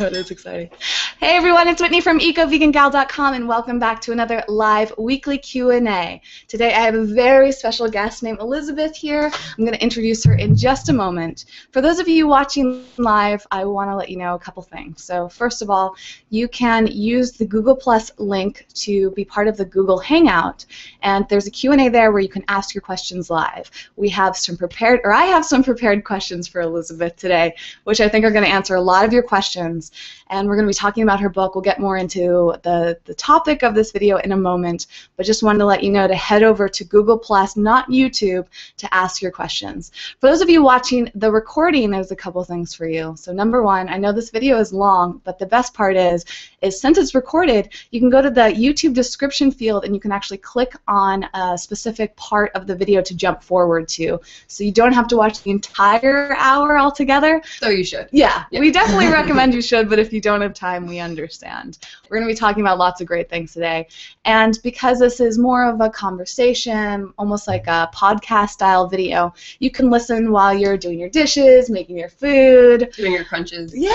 know, it is exciting. Hey everyone, it's Whitney from EcoVeganGal.com and welcome back to another live weekly Q&A. Today I have a very special guest named Elizabeth here. I'm going to introduce her in just a moment. For those of you watching live, I want to let you know a couple things. So first of all, you can use the Google Plus link to be part of the Google Hangout, and there's a Q&A there where you can ask your questions live. We have some prepared, or I have some prepared questions for Elizabeth today, which I think are going to answer a lot of your questions, and we're going to be talking about her book. We'll get more into the topic of this video in a moment, but just wanted to let you know to head over to Google Plus, not YouTube, to ask your questions. For those of you watching the recording, there's a couple things for you. So number one, I know this video is long, but the best part is since it's recorded, you can go to the YouTube description field and you can actually click on a specific part of the video to jump forward to. So you don't have to watch the entire hour altogether. So you should. Yeah, we definitely recommend you should, but if you don't have time, we understand. We're going to be talking about lots of great things today. And because this is more of a conversation, almost like a podcast-style video, you can listen while you're doing your dishes, making your food. Doing your crunches. Yeah,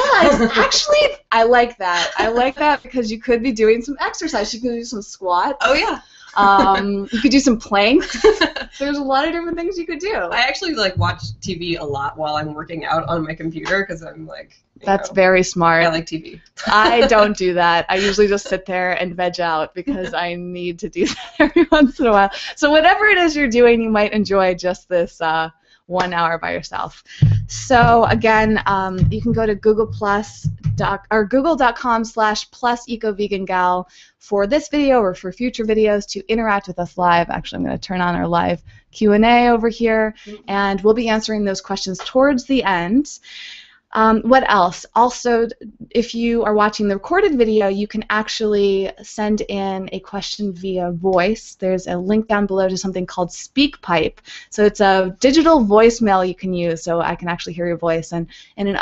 actually, I like that. I like that because you could be doing some exercise. You could do some squats. Oh, yeah. You could do some planks. There's a lot of different things you could do. I actually watch TV a lot while I'm working out on my computer because I'm That's very smart. I like TV. I don't do that. I usually just sit there and veg out because I need to do that every once in a while. So whatever it is you're doing, you might enjoy just this 1 hour by yourself. So again, you can go to google.com/+ecovegangal for this video or for future videos to interact with us live. Actually, I'm going to turn on our live Q&A over here, and we'll be answering those questions towards the end. What else? Also, if you are watching the recorded video, you can actually send in a question via voice. There's a link down below to something called SpeakPipe. So it's a digital voicemail you can use, so I can actually hear your voice. And in an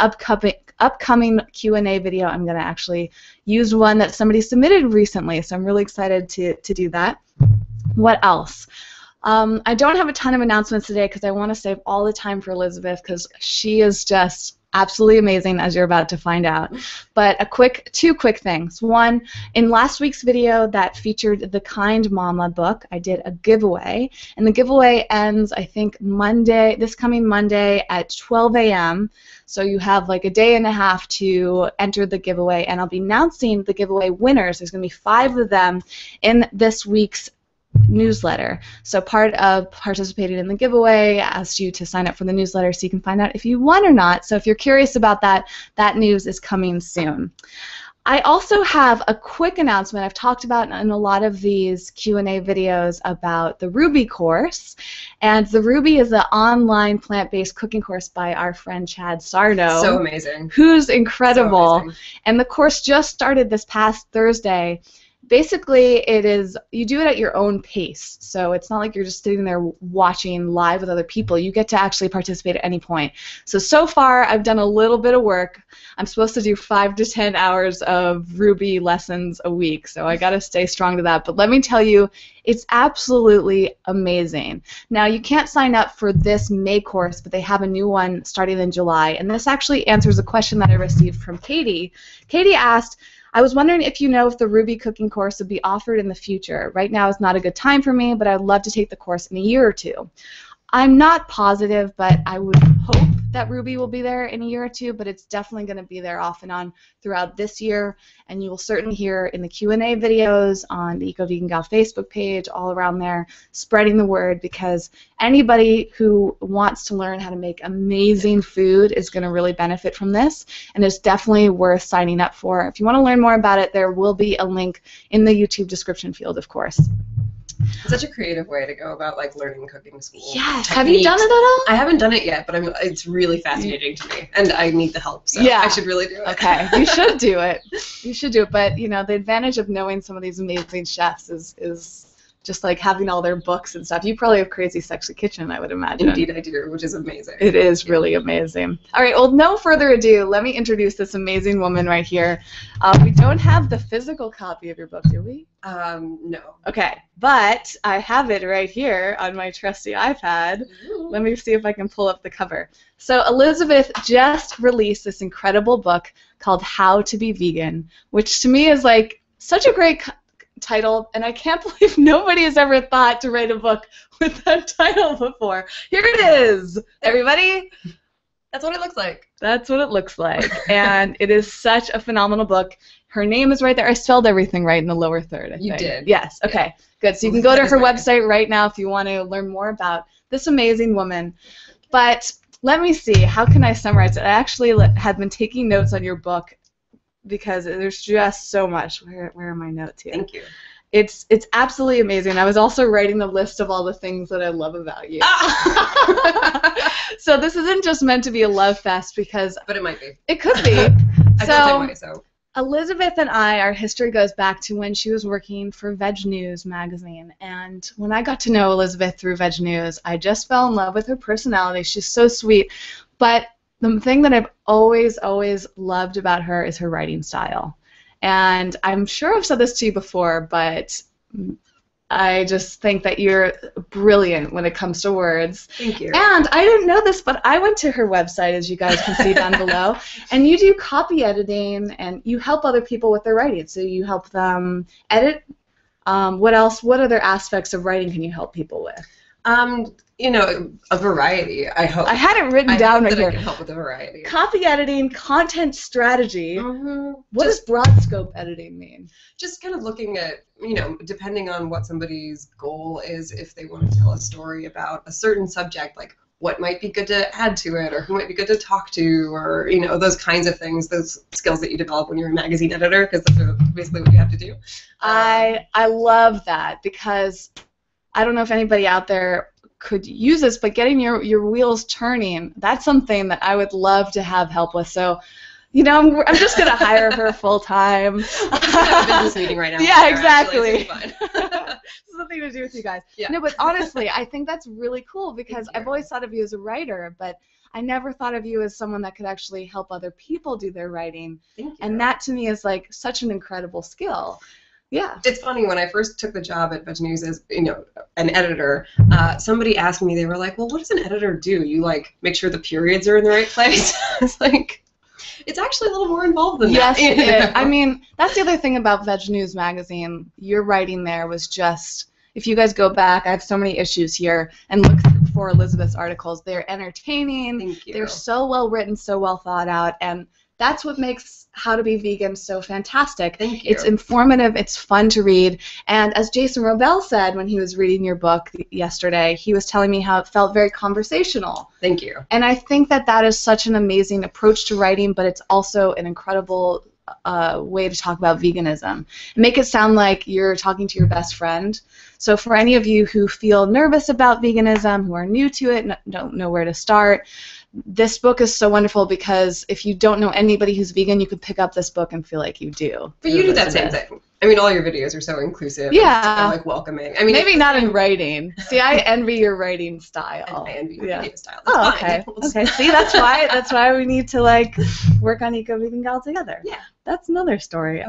upcoming Q&A video, I'm going to actually use one that somebody submitted recently, so I'm really excited to do that. What else? I don't have a ton of announcements today because I want to save all the time for Elizabeth because she is just absolutely amazing, as you're about to find out. But two quick things. One, in last week's video that featured the Kind Mama book, I did a giveaway, and the giveaway ends, I think, this coming Monday at 12 a.m. So you have like a day and a half to enter the giveaway, and I'll be announcing the giveaway winners. There's going to be 5 of them in this week's newsletter. So part of participating in the giveaway, I asked you to sign up for the newsletter so you can find out if you won or not. So if you're curious about that, that news is coming soon. I also have a quick announcement. I've talked about in a lot of these Q&A videos about the Rouxbe course, and the Rouxbe is an online plant-based cooking course by our friend Chad Sarno. So amazing. Who's incredible. So and the course just started this past Thursday. Basically, you do it at your own pace, so it's not like you're just sitting there watching live with other people. You get to actually participate at any point. So far, I've done a little bit of work. I'm supposed to do 5 to 10 hours of Rouxbe lessons a week, so I got to stay strong to that. But let me tell you, it's absolutely amazing. Now, you can't sign up for this May course, but they have a new one starting in July, and this actually answers a question that I received from Katie. Katie asked, I was wondering if you know if the Rouxbe cooking course would be offered in the future. Right now is not a good time for me, but I'd love to take the course in a year or 2. I'm not positive, but I would hope that Rouxbe will be there in a year or 2, but it's definitely going to be there off and on throughout this year, and you will certainly hear in the Q&A videos on the Eco Vegan Gal Facebook page, all around there, spreading the word, because anybody who wants to learn how to make amazing food is going to really benefit from this, and it's definitely worth signing up for. If you want to learn more about it, there will be a link in the YouTube description field, of course. It's such a creative way to go about learning cooking school. Yes. Have you done it at all? I haven't done it yet, but it's really fascinating to me, and I need the help. So yeah. I should really do it. Okay, you should do it. You should do it. But the advantage of knowing some of these amazing chefs is just having all their books and stuff. You probably have Crazy Sexy Kitchen, I would imagine. Indeed, I do, which is amazing. It is really amazing. All right, well, no further ado, let me introduce this amazing woman right here. We don't have the physical copy of your book, do we? No. Okay, but I have it right here on my trusty iPad. Ooh. Let me see if I can pull up the cover. So Elizabeth just released this incredible book called How to Be Vegan, which to me is like such a great title, and I can't believe nobody has ever thought to write a book with that title before. Here it is, everybody. That's what it looks like. That's what it looks like, and it is such a phenomenal book. Her name is right there. I spelled everything right in the lower third, I think. You did. Yes, okay, good. So you can go to her website right now if you want to learn more about this amazing woman. But let me see, how can I summarize it? I actually have been taking notes on your book because there's just so much. Where are my notes here? Thank you. It's absolutely amazing. I was also writing a list of all the things that I love about you. So this isn't just meant to be a love fest because... But it might be. It could be. I feel the same way, so... Elizabeth and I, our history goes back to when she was working for Veg News magazine. And when I got to know Elizabeth through Veg News, I just fell in love with her personality. She's so sweet. But the thing that I've always, always loved about her is her writing style. And I'm sure I've said this to you before, but I just think that you're brilliant when it comes to words. Thank you. And I didn't know this, but I went to her website, as you guys can see down below, and you do copy editing, and you help other people with their writing. So you help them edit. What else? What other aspects of writing can you help people with? You know, a variety, I hope. I had it written down right here. I can help with a variety. Copy editing, content strategy. Mm-hmm. What does broad scope editing mean? Just kind of looking at, you know, depending on what somebody's goal is, if they want to tell a story about a certain subject, like what might be good to add to it, or who might be good to talk to, or, you know, those kinds of things, those skills that you develop when you're a magazine editor, because that's basically what you have to do. I love that, because I don't know if anybody out there could use this, but getting your wheels turning, that's something that I would love to have help with. So, you know, I'm just going to hire her full time. We have a business meeting right now. Yeah, exactly. Actually, so Something to do with you guys. Yeah. No, but honestly, I think that's really cool, because I've always thought of you as a writer, but I never thought of you as someone that could actually help other people do their writing. Thank you. And that to me is like such an incredible skill. Yeah. It's funny, when I first took the job at Veg News as, you know, an editor, somebody asked me, they were like, well, what does an editor do? You, like, make sure the periods are in the right place? It's like, it's actually a little more involved than that. Yes, it is. I mean, that's the other thing about Veg News magazine. Your writing there was just, if you guys go back, I have so many issues here, and look for Elizabeth's articles. They're entertaining. Thank you. They're so well written, so well thought out, and that's what makes How to Be Vegan so fantastic. Thank you. It's informative, it's fun to read, and as Jason Robel said when he was reading your book yesterday, he was telling me how it felt very conversational. Thank you. And I think that that is such an amazing approach to writing, but it's also an incredible way to talk about veganism. Make it sound like you're talking to your best friend. So for any of you who feel nervous about veganism, who are new to it, don't know where to start, this book is so wonderful, because if you don't know anybody who's vegan, you could pick up this book and feel like you do. But you do that same thing. I mean, all your videos are so inclusive. Yeah. And like welcoming. I mean, maybe not in writing. See, I envy your writing style. I envy your video style. Oh, That's okay. fine. Okay. See, that's why we need to like work on Eco Vegan Gal together. Yeah. That's another story.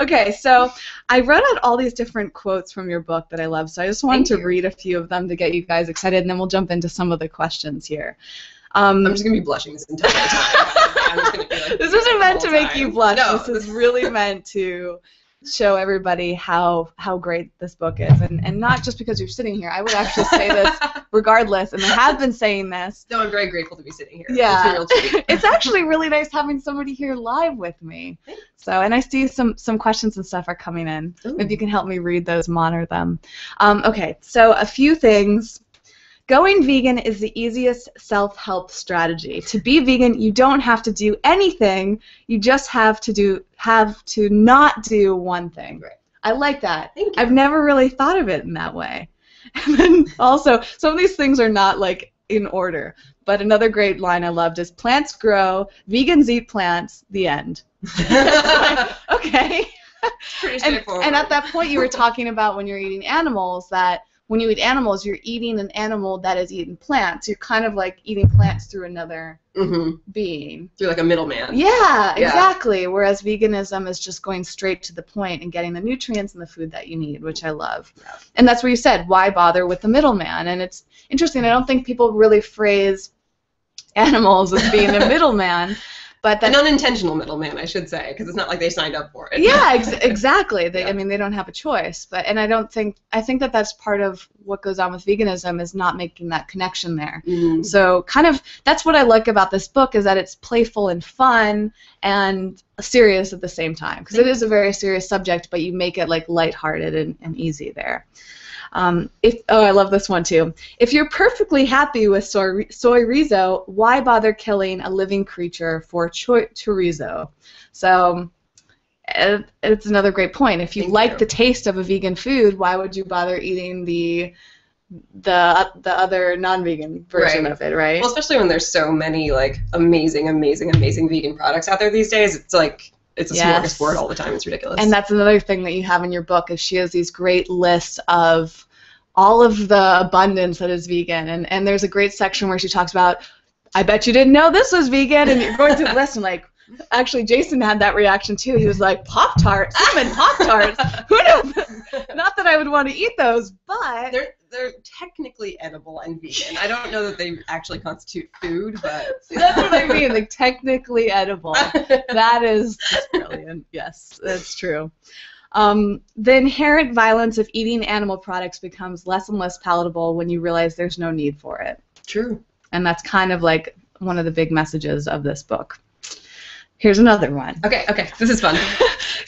Okay, so I wrote out all these different quotes from your book that I love, so I just wanted to read a few of them to get you guys excited, and then we'll jump into some of the questions here. I'm just going to be blushing this entire time. I'm just gonna be like, this isn't meant to make you blush. No. This is really meant to show everybody how great this book is, and not just because you're sitting here. I would actually say this regardless, and I have been saying this. No, I'm very grateful to be sitting here. Yeah, it's a real treat. It's actually really nice having somebody here live with me. So, and I see some questions and stuff are coming in. Ooh. Maybe you can help me read those, monitor them. Okay, so a few things. Going vegan is the easiest self-help strategy. To be vegan, you don't have to do anything. You just have to not do one thing. Right. I like that. Thank you. I've never really thought of it in that way. And then also, some of these things are not like in order. But another great line I loved is, plants grow, vegans eat plants, the end. Like, okay. Pretty straightforward. And at that point you were talking about when you're eating animals, that when you eat animals, you're eating an animal that is eating plants. You're kind of like eating plants through another being. You're like a middleman. Yeah, exactly. Whereas veganism is just going straight to the point and getting the nutrients and the food that you need, which I love. Yeah. And that's what you said, why bother with the middleman? And it's interesting, I don't think people really phrase animals as being a middleman, But an unintentional middleman, I should say, because it's not like they signed up for it. Yeah, exactly. I mean, they don't have a choice. And I think that that's part of what goes on with veganism is not making that connection there. Mm. So kind of that's what I like about this book is that it's playful and fun and serious at the same time, because it is a very serious subject, but you make it like lighthearted and easy there. I love this one too. If you're perfectly happy with soy chorizo, why bother killing a living creature for chorizo? So it's another great point. If you like the taste of a vegan food, why would you bother eating the other non-vegan version of it, right? Well, especially when there's so many like amazing vegan products out there these days. It's like it's a smorgasbord all the time. It's ridiculous. And that's another thing that you have in your book is she has these great lists of all of the abundance that is vegan. And there's a great section where she talks about, I bet you didn't know this was vegan, and you're going through the list and like, actually Jason had that reaction too. He was like, Pop-Tarts? Cinnamon Pop-Tarts? Who knew? Not that I would want to eat those, but... They're technically edible and vegan. I don't know that they actually constitute food, but... See, that's what I mean, like technically edible. That is just brilliant. Yes, that's true. The inherent violence of eating animal products becomes less and less palatable when you realize there's no need for it. True. And that's kind of like one of the big messages of this book. Here's another one. Okay, this is fun.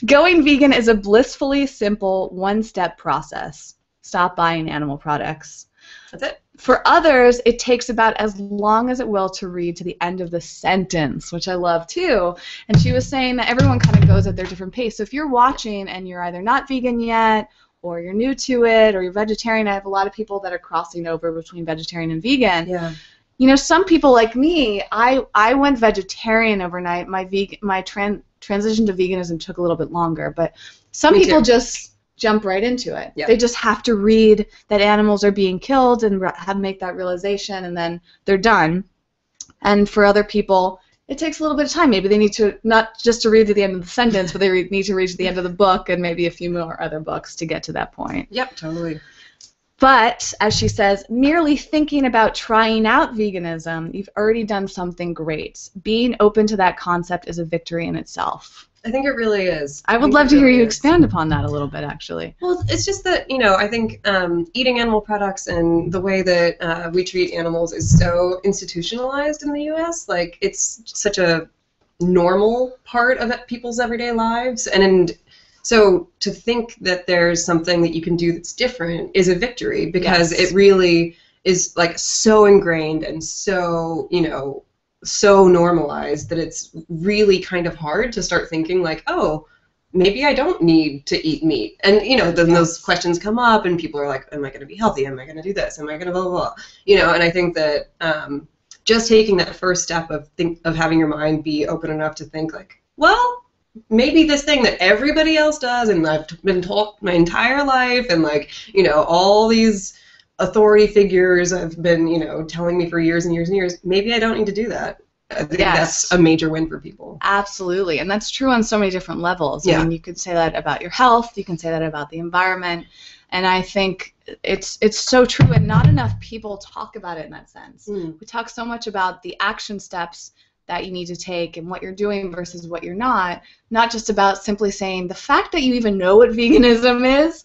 Going vegan is a blissfully simple one-step process. Stop buying animal products. That's it. For others, it takes about as long as it will to read to the end of the sentence, which I love too. And she was saying that everyone kind of goes at their different pace. So if you're watching and you're either not vegan yet, or you're new to it, or you're vegetarian, I have a lot of people that are crossing over between vegetarian and vegan. Yeah. You know, some people like me, I went vegetarian overnight. My transition to veganism took a little bit longer, but some people just jump right into it. Yep. They just have to read that animals are being killed and make that realization, and then they're done. And for other people, it takes a little bit of time. Maybe they need to, not just to read to the end of the sentence, but they need to read to the end of the book and maybe a few more other books to get to that point. Yep, totally. But, as she says, merely thinking about trying out veganism, you've already done something great. Being open to that concept is a victory in itself. I think it really is. I would love to hear you expand upon that a little bit, actually. Well, it's just that, you know, I think eating animal products and the way that we treat animals is so institutionalized in the U.S. Like, it's such a normal part of people's everyday lives. And so to think that there's something that you can do that's different is a victory, because it really is, like, so ingrained and so, you know, so normalized that it's really kind of hard to start thinking like, oh, maybe I don't need to eat meat. And, you know, then those questions come up and people are like, am I going to be healthy? Am I going to do this? Am I going to blah, blah, blah? You know, and I think that just taking that first step of having your mind be open enough to think like, well, maybe this thing that everybody else does and I've been taught my entire life and, like, you know, all these authority figures have been, you know, telling me for years and years and years, maybe I don't need to do that. I think that's a major win for people. Absolutely, and that's true on so many different levels. Yeah. I mean, you could say that about your health, you can say that about the environment, and I think it's so true, and not enough people talk about it in that sense. We talk so much about the action steps that you need to take and what you're doing versus what you're not just about simply saying the fact that you even know what veganism is.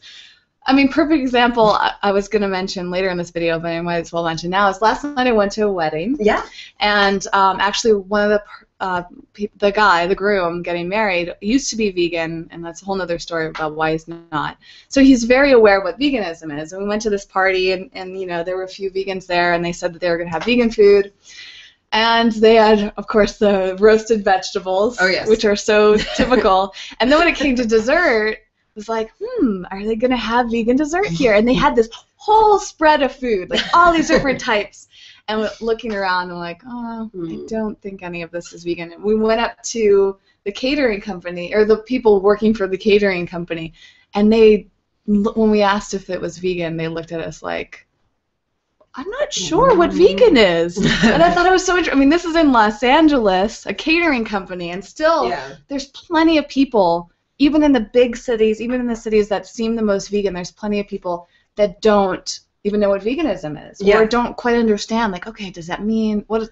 I mean, perfect example I was going to mention later in this video, but I might as well mention now, is last night I went to a wedding. Yeah. And actually one of the groom getting married used to be vegan, and that's a whole other story about why he's not. So he's very aware of what veganism is. And we went to this party, and you know, there were a few vegans there, and they said that they were going to have vegan food. And they had, of course, the roasted vegetables, which are so typical. And then when it came to dessert, was like, are they going to have vegan dessert here? And they had this whole spread of food, like all these different types. And we're looking around, and like, I don't think any of this is vegan. And we went up to the catering company, or the people working for the catering company, and they, when we asked if it was vegan, they looked at us like, I'm not sure what vegan is. And I thought it was so interesting. I mean, this is in Los Angeles, a catering company, and still there's plenty of people, even in the big cities, even in the cities that seem the most vegan, there's plenty of people that don't even know what veganism is, Yeah. or don't quite understand, like, okay, does that mean what is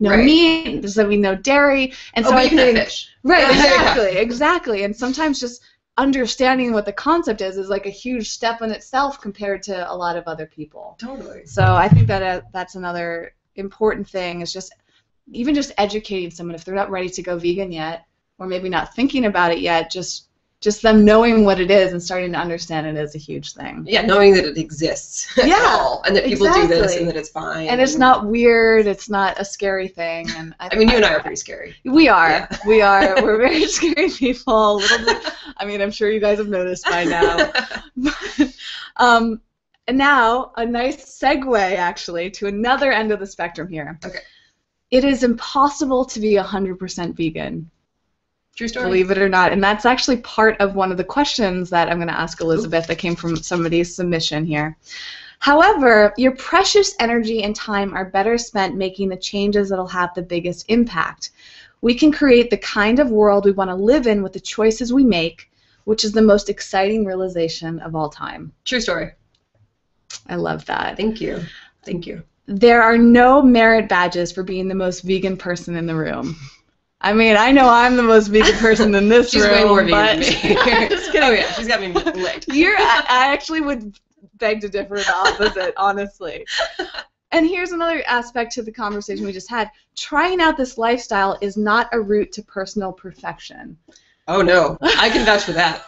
no Right. meat? Does that mean no dairy? And so but I you can have think fish. right, Yeah. exactly. And sometimes just understanding what the concept is like a huge step in itself compared to a lot of other people. Totally. So I think that that's another important thing, is just even just educating someone if they're not ready to go vegan yet, or maybe not thinking about it yet, just them knowing what it is and starting to understand it is a huge thing. Yeah, knowing that it exists at all, and that people do this exactly. and that it's fine. And it's not weird, it's not a scary thing. And I mean, you and I are pretty scary. We are. Yeah. We are. We're very scary people. A little bit. I mean, I'm sure you guys have noticed by now. And now, a nice segue, actually, to another end of the spectrum here. Okay. It is impossible to be 100% vegan. True story. Believe it or not. And that's actually part of one of the questions that I'm going to ask Elizabeth that came from somebody's submission here. However, your precious energy and time are better spent making the changes that will have the biggest impact. We can create the kind of world we want to live in with the choices we make, which is the most exciting realization of all time. True story. I love that. Thank you. Thank you. There are no merit badges for being the most vegan person in the room. I mean, I know I'm the most vegan person in this She's room. way more vegan but than me. Just kidding. Oh yeah, she's got me licked. I actually would beg to differ the opposite, honestly. And here's another aspect to the conversation we just had. Trying out this lifestyle is not a route to personal perfection. Oh no, I can vouch for that.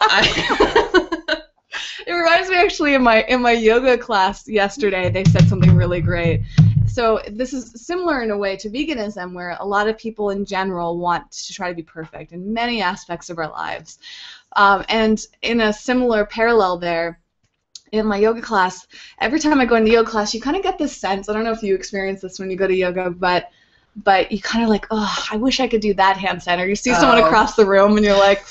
It reminds me actually in my yoga class yesterday, they said something really great. So this is similar in a way to veganism, where a lot of people in general want to try to be perfect in many aspects of our lives. And in a similar parallel there, in my yoga class, every time I go into yoga class, you kind of get this sense, I don't know if you experience this when you go to yoga, but you kind of like, oh, I wish I could do that handstand. Or you see someone across the room and you're like,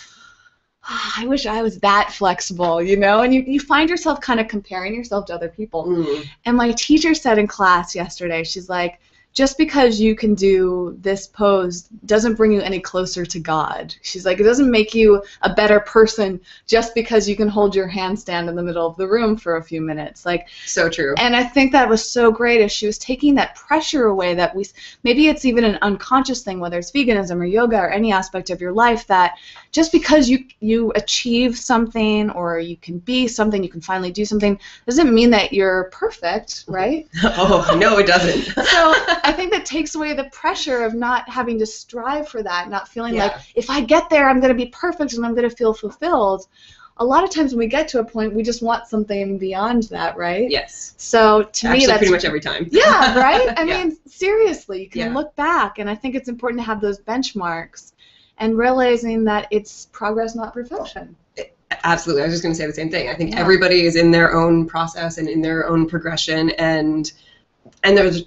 oh, I wish I was that flexible, you know? And you find yourself kind of comparing yourself to other people. Mm. And my teacher said in class yesterday, she's like, just because you can do this pose doesn't bring you any closer to God. She's like, it doesn't make you a better person just because you can hold your handstand in the middle of the room for a few minutes. Like, so true. And I think that was so great as she was taking that pressure away that maybe it's even an unconscious thing, whether it's veganism or yoga or any aspect of your life, that just because you achieve something or you can be something, you can finally do something, doesn't mean that you're perfect, right? Oh, no, it doesn't. So I think that takes away the pressure of not having to strive for that, not feeling like, if I get there, I'm going to be perfect and I'm going to feel fulfilled. A lot of times when we get to a point, we just want something beyond that, right? Yes. So to me, that's pretty much every time. Yeah, right? I mean, seriously, you can Yeah. look back, and I think it's important to have those benchmarks and realizing that it's progress, not perfection. Absolutely. I was just going to say the same thing. I think everybody is in their own process and in their own progression, and there's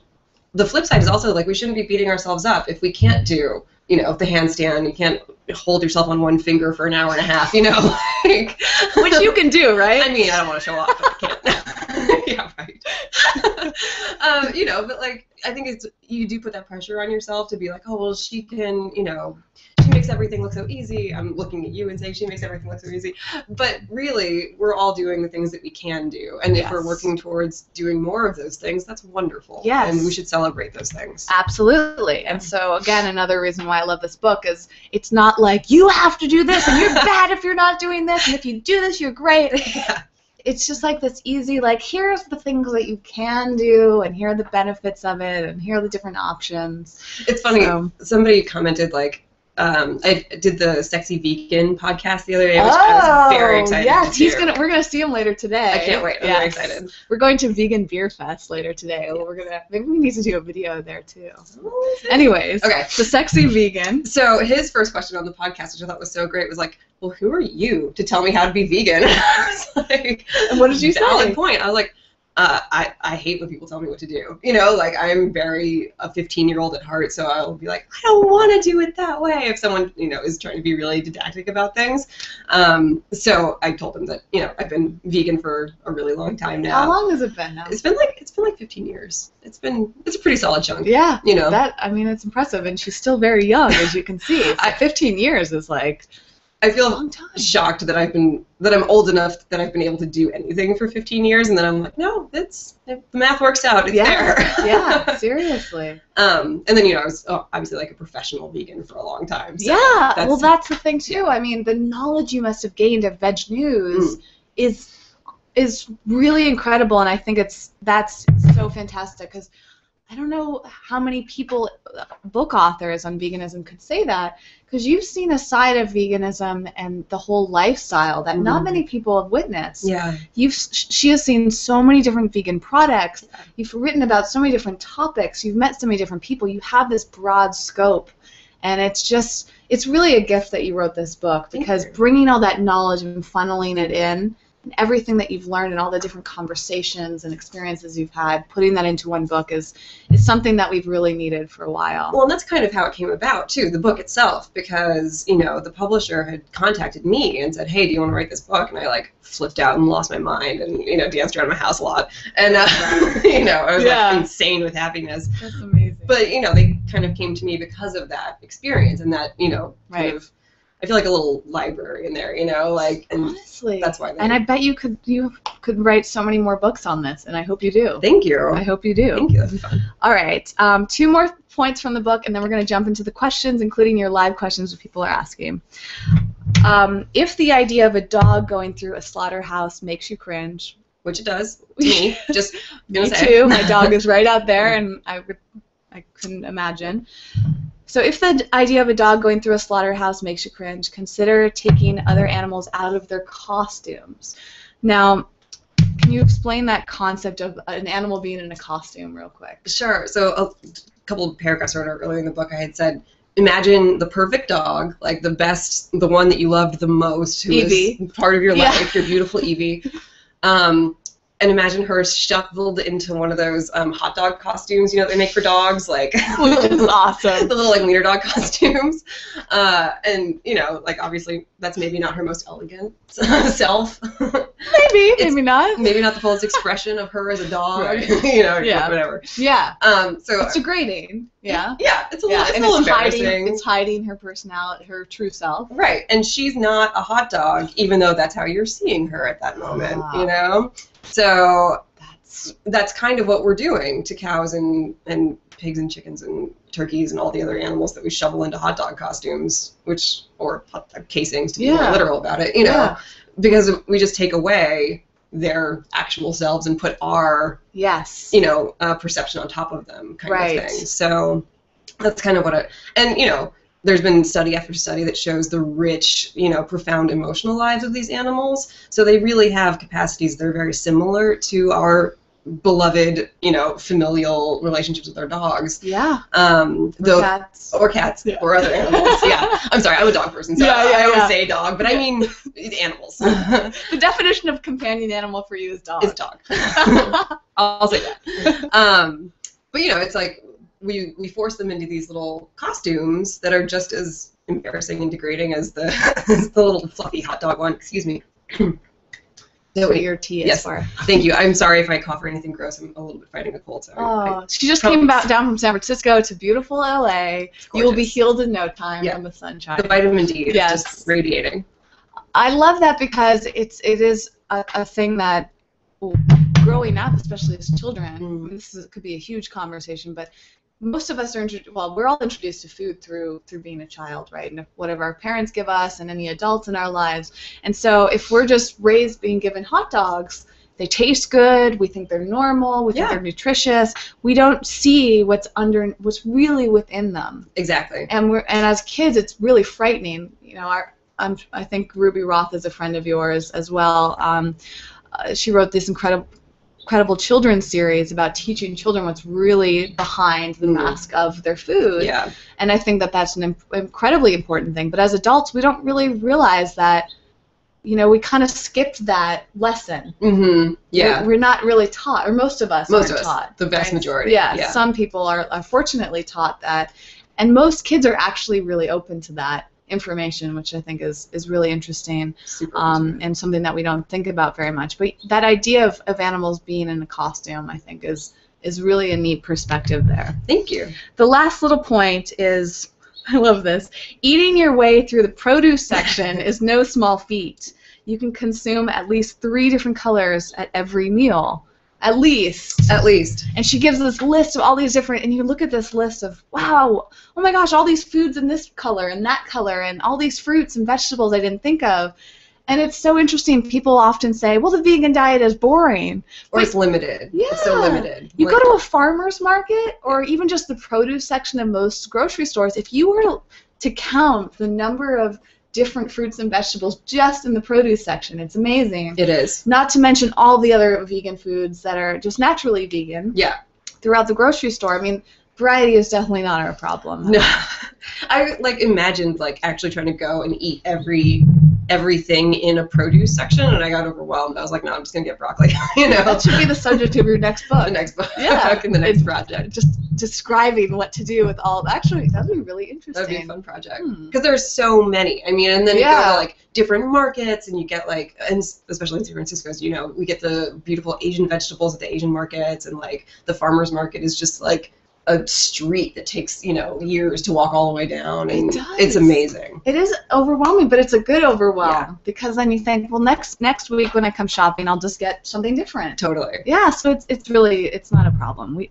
the flip side is also, like, we shouldn't be beating ourselves up if we can't do, the handstand. You can't hold yourself on one finger for an hour and a half, like, Which you can do, right? I mean, I don't want to show off, but I can't. Yeah, right. But, like, I think you do put that pressure on yourself to be like, oh, well, she can, she makes everything look so easy. I'm looking at you and saying she makes everything look so easy. But really, we're all doing the things that we can do. And if we're working towards doing more of those things, that's wonderful. Yes. And we should celebrate those things. Absolutely. And so, again, another reason why I love this book is it's not like, you have to do this, and you're bad if you're not doing this, and if you do this, you're great. Yeah. It's just like this easy, like, here's the things that you can do, and here are the benefits of it, and here are the different options. It's funny. Somebody commented, like, I did the Sexy Vegan podcast the other day, which I was very excited yes, to do. We're gonna see him later today. I can't wait. I'm very excited. We're going to Vegan Beer Fest later today. Yes. Maybe we need to do a video there too. Anyways, okay. The Sexy Vegan. So his first question on the podcast, which I thought was so great, was like, well, who are you to tell me how to be vegan? I was like, and what did you say? Valid point. I was like, I hate when people tell me what to do. Like, I'm very a 15-year-old at heart, so I'll be like, I don't want to do it that way if someone, is trying to be really didactic about things. So I told him that, I've been vegan for a really long time now. How long has it been now? It's been like 15 years. It's a pretty solid chunk. Yeah. It's impressive, and she's still very young, as you can see. So 15 years is like, I feel long time. shocked that I'm old enough that I've been able to do anything for 15 years, and then I'm like, no, the math works out. It's there. Yeah, seriously. And then, I was obviously like a professional vegan for a long time. So yeah, that's the thing too. I mean, the knowledge you must have gained of Veg News is really incredible, and I think that's so fantastic, because I don't know how many people, book authors on veganism, could say that, because you've seen a side of veganism and the whole lifestyle that not many people have witnessed. Yeah. She has seen so many different vegan products. Yeah. You've written about so many different topics. You've met so many different people. You have this broad scope, and it's really a gift that you wrote this book, because bringing all that knowledge and funneling it in, and everything that you've learned and all the different conversations and experiences you've had, putting that into one book is something that we've really needed for a while. Well, and that's kind of how it came about, too, the book itself, because, the publisher had contacted me and said, hey, do you want to write this book? And I, flipped out and lost my mind and, danced around my house a lot. And, I was, insane with happiness. That's amazing. But, they kind of came to me because of that experience and that, kind of, I feel like a little library in there, and honestly, that's why. And I bet you could write so many more books on this, and I hope you do. Thank you. I hope you do. Thank you. That'd be fun. All right, 2 more points from the book, and then we're going to jump into the questions, including your live questions that people are asking. If the idea of a dog going through a slaughterhouse makes you cringe, which it does to me, just me too. My dog is right out there, and I couldn't imagine. So if the idea of a dog going through a slaughterhouse makes you cringe, consider taking other animals out of their costumes. Now, can you explain that concept of an animal being in a costume real quick? Sure. So a couple of paragraphs earlier in the book, I had said, imagine the perfect dog, like the one that you loved the most, who Evie. is part of your life, your beautiful Evie. And imagine her shuffled into one of those hot dog costumes, they make for dogs, which is awesome. The little wiener dog costumes, and obviously that's maybe not her most elegant self. Maybe not. Maybe not the fullest expression of her as a dog. Right. Whatever. Yeah. So it's degrading. Yeah. Yeah. It's a little embarrassing. It's hiding her personality, her true self. Right, and she's not a hot dog, even though that's how you're seeing her at that moment. So that's kind of what we're doing to cows and pigs and chickens and turkeys and all the other animals that we shovel into hot dog costumes, or hot dog casings, to be more literal about it, because we just take away their actual selves and put our perception on top of them, kind of thing. So that's kind of what there's been study after study that shows the rich, profound emotional lives of these animals. So they really have capacities that are very similar to our beloved, familial relationships with our dogs. Yeah. Cats. Or cats. Yeah. Or other animals. Yeah. I'm sorry, I'm a dog person, so I always say dog, but I mean animals. The definition of companion animal for you is dog. Is dog. I'll say that. But it's like, we force them into these little costumes that are just as embarrassing and degrading as the little fluffy hot dog one. Excuse me. That's what your tea is for. Thank you. I'm sorry if I cough or anything gross. I'm a little bit fighting a cold. So she just came down from San Francisco to beautiful LA. You will be healed in no time from the sunshine. The vitamin D is just radiating. I love that, because it is a thing that, growing up, especially as children, this could be a huge conversation, but most of us are we're all introduced to food through being a child, right? And whatever our parents give us and any adults in our lives. And so if we're just raised being given hot dogs, they taste good, we think they're normal, we think they're nutritious, we don't see what's really within them. Exactly. And as kids, it's really frightening. I think Ruby Roth is a friend of yours as well. She wrote this incredible children's series about teaching children what's really behind the mask of their food. Yeah. And I think that that's an incredibly important thing. But as adults, we don't really realize that, we kind of skipped that lesson. Mm-hmm. Yeah. We're not really taught, or most of us aren't taught. The vast majority. Yeah. Some people are fortunately taught that. And most kids are actually really open to that information, which I think is really interesting, and something that we don't think about very much. But that idea of animals being in a costume, I think, is really a neat perspective there. Thank you. The last little point is I love this. Eating your way through the produce section is no small feat. You can consume at least 3 different colors at every meal. At least. At least. And she gives this list of all these different, and you look at this list of, wow, oh my gosh, all these foods in this color and that color, and all these fruits and vegetables I didn't think of. And it's so interesting. People often say, well, the vegan diet is boring. Or it's limited. Yeah. It's so limited. You go to a farmer's market or even just the produce section of most grocery stores, if you were to count the number of different fruits and vegetables just in the produce section, it's amazing. It is. Not to mention all the other vegan foods that are just naturally vegan. Yeah. Throughout the grocery store. I mean, variety is definitely not our problem. No. I imagined actually trying to go and eat everything in a produce section, and I got overwhelmed. I was like, no, I'm just gonna get broccoli. That should be the subject of your next book. The next book. Yeah. In the next project. Just describing what to do with all. Actually, that'd be really interesting. That'd be a fun project because there's so many. I mean, and then you go to different markets, and you get and especially in San Francisco, we get the beautiful Asian vegetables at the Asian markets, and the farmers market is just a street that takes years to walk all the way down, and it's amazing. It is overwhelming, but it's a good overwhelm because then you think, well, next week when I come shopping, I'll just get something different. Totally. Yeah, so it's not a problem.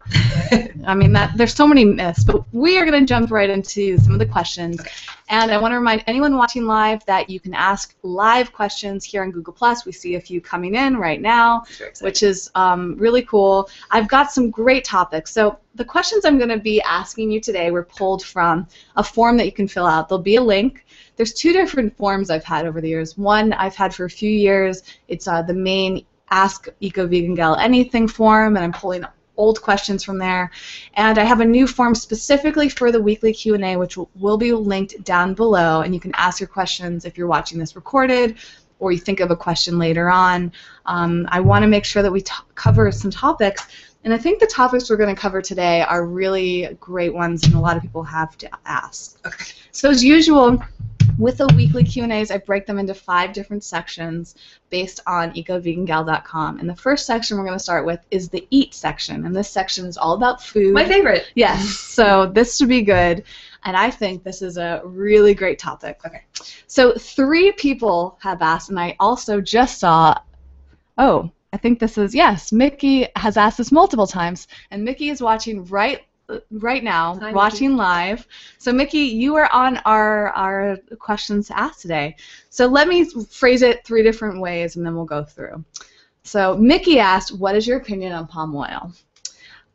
I mean there's so many myths, but we are going to jump right into some of the questions. Okay. And I want to remind anyone watching live that you can ask live questions here on Google+. We see a few coming in right now, which is really cool. I've got some great topics. So the questions I'm going to be asking you today were pulled from a form that you can fill out. There'll be a link. There's 2 different forms I've had over the years. One I've had for a few years. It's the main Ask Eco Vegan Gal Anything form, and I'm pulling old questions from there. And I have a new form specifically for the weekly Q&A, which will be linked down below, and you can ask your questions if you're watching this recorded or you think of a question later on. I want to make sure that we cover some topics, and I think the topics we're going to cover today are really great ones and a lot of people have to ask. Okay. So as usual, with the weekly Q&As, I break them into 5 different sections based on ecovegangal.com. And the first section we're going to start with is the Eat section. And this section is all about food. My favorite. Yes. So this should be good. And I think this is a really great topic. Okay. So 3 people have asked, and I also just saw, I think this is, yes, Mickey has asked this multiple times. And Mickey is watching right now. Hi, watching Mickey. Live. So Mickey, you are on our questions to ask today. So let me phrase it 3 different ways and then we'll go through. So Mickey asked, what is your opinion on palm oil?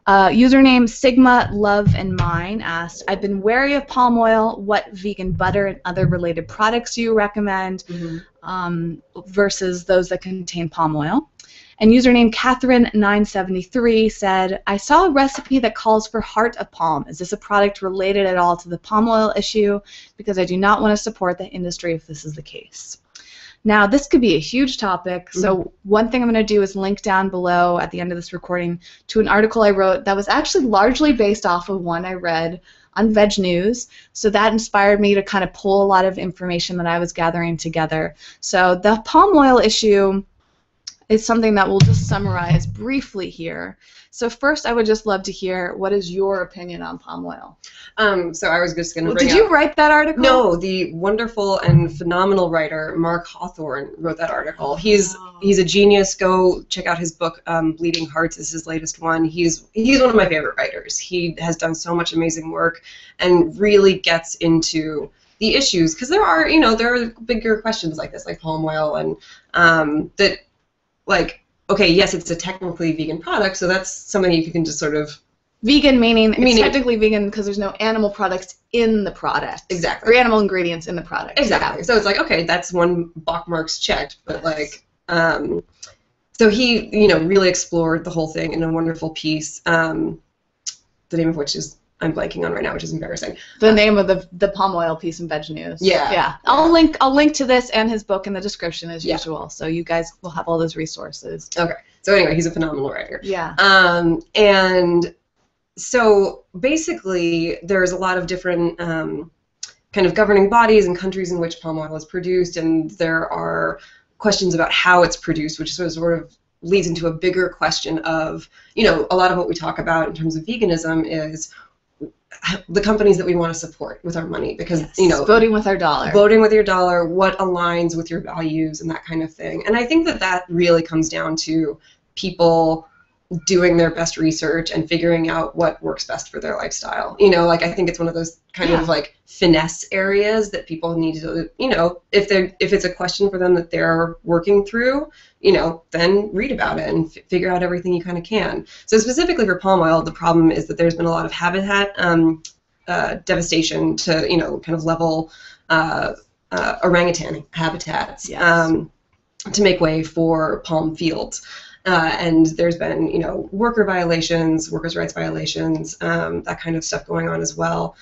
Username Sigma Love and Mine asked, I've been wary of palm oil. What vegan butter and other related products do you recommend versus those that contain palm oil? And username Catherine973 said, I saw a recipe that calls for heart of palm. Is this a product related at all to the palm oil issue? Because I do not want to support the industry if this is the case. Now, this could be a huge topic, so one thing I'm going to do is link down below at the end of this recording to an article I wrote that was actually largely based off of one I read on Veg News. So that inspired me to kind of pull a lot of information that I was gathering together. So the palm oil issue is something that we'll just summarize briefly here. So first, I would just love to hear, what is your opinion on palm oil? So I was just going to bring Did you write that article? No, the wonderful and phenomenal writer Mark Hawthorne wrote that article. He's a genius. Go check out his book, Bleeding Hearts is his latest one. He's one of my favorite writers. He has done so much amazing work and really gets into the issues, because there are bigger questions like this, like palm oil, and that, okay, yes, it's a technically vegan product, so that's something you can just sort of... Vegan meaning it's technically vegan because there's no animal products in the product. Exactly. Or animal ingredients in the product. Exactly. So it's okay, that's one bookmark's checked, but so he, really explored the whole thing in a wonderful piece, the name of which is... I'm blanking on right now, which is embarrassing. The name of the palm oil piece in Veg News. Yeah. Yeah. I'll link to this and his book in the description as usual, so you guys will have all those resources. Okay. So anyway, he's a phenomenal writer. Yeah. And so basically, there's a lot of different kind of governing bodies and countries in which palm oil is produced, and there are questions about how it's produced, which sort of leads into a bigger question of, a lot of what we talk about in terms of veganism is the companies that we want to support with our money, because voting with our dollar. Voting with your dollar, what aligns with your values and that kind of thing. And I think that really comes down to people doing their best research and figuring out what works best for their lifestyle. Like I think it's one of those kind of like finesse areas that people need to, if it's a question for them that they're working through, then read about it and figure out everything you kind of can. So specifically for palm oil, the problem is that there's been a lot of habitat devastation to, kind of level orangutan habitats to make way for palm fields. And there's been, workers' rights violations, that kind of stuff going on as well.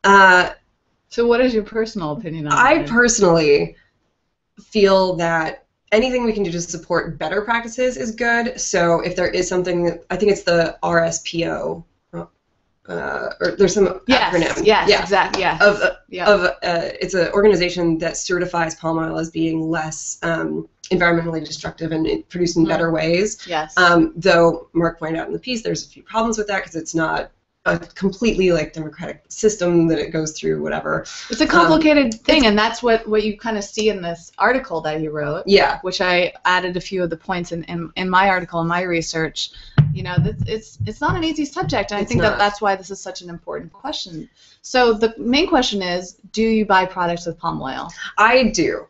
So what is your personal opinion on that? I personally feel that anything we can do to support better practices is good. So if there is something that, I think it's the RSPO, or there's some acronym. Yes, exactly. It's an organization that certifies palm oil as being less environmentally destructive and produced in better ways. Yes. Though Mark pointed out in the piece, there's a few problems with that because it's not a completely like democratic system that it goes through, whatever. It's a complicated thing, and that's what you kind of see in this article that you wrote. Yeah. Which I added a few of the points in my article, in my research. It's not an easy subject, and I think that's why this is such an important question. So the main question is, do you buy products with palm oil? I do,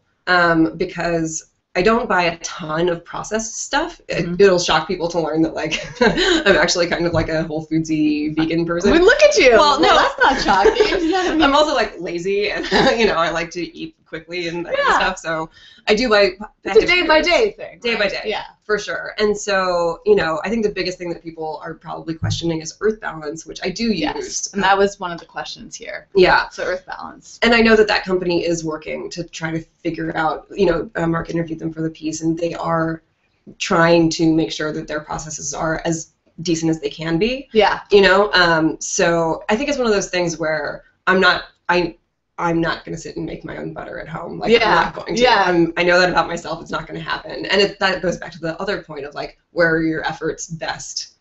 because I don't buy a ton of processed stuff. It'll shock people to learn that, like, I'm actually kind of like a Whole Foodsy vegan person. Well, look at you. Well, no, that's not shocking. I'm also like lazy, and I like to eat quickly and that kind of stuff. So I do buy. It's a day by day thing. Day by day. Yeah, for sure. And so I think the biggest thing that people are probably questioning is earth balance, which I do use. And that was one of the questions here. Yeah. So earth balance. And I know that company is working to try to figure out. Mark interviewed them for the piece, and they are trying to make sure that their processes are as decent as they can be. Yeah. So I think it's one of those things where I'm not going to sit and make my own butter at home. Like, I'm not going to. Yeah. I know that about myself. It's not going to happen. And that goes back to the other point of, like, where are your efforts best,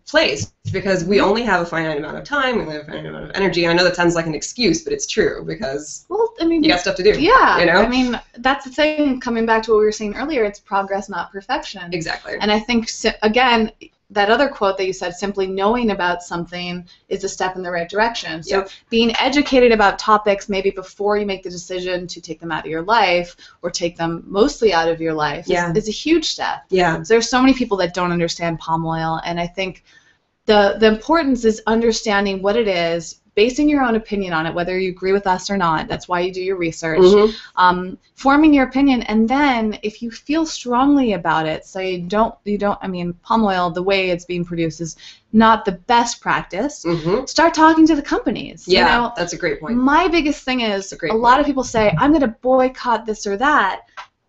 placed? Because we only have a finite amount of time. We only have a finite amount of energy. And I know that sounds like an excuse, but it's true because you got stuff to do. Yeah. That's the thing. Coming back to what we were saying earlier, it's progress, not perfection. Exactly. And I think, again, that other quote that you said, simply knowing about something is a step in the right direction. So being educated about topics maybe before you make the decision to take them out of your life or take them mostly out of your life is a huge step. Yeah. So there's so many people that don't understand palm oil, and I think the importance is understanding what it is, basing your own opinion on it, whether you agree with us or not. That's why you do your research. Forming your opinion, and then if you feel strongly about it, so you don't. Palm oil, the way it's being produced, is not the best practice. Start talking to the companies. Yeah, that's a great point. My biggest thing is a lot of people say, I'm going to boycott this or that,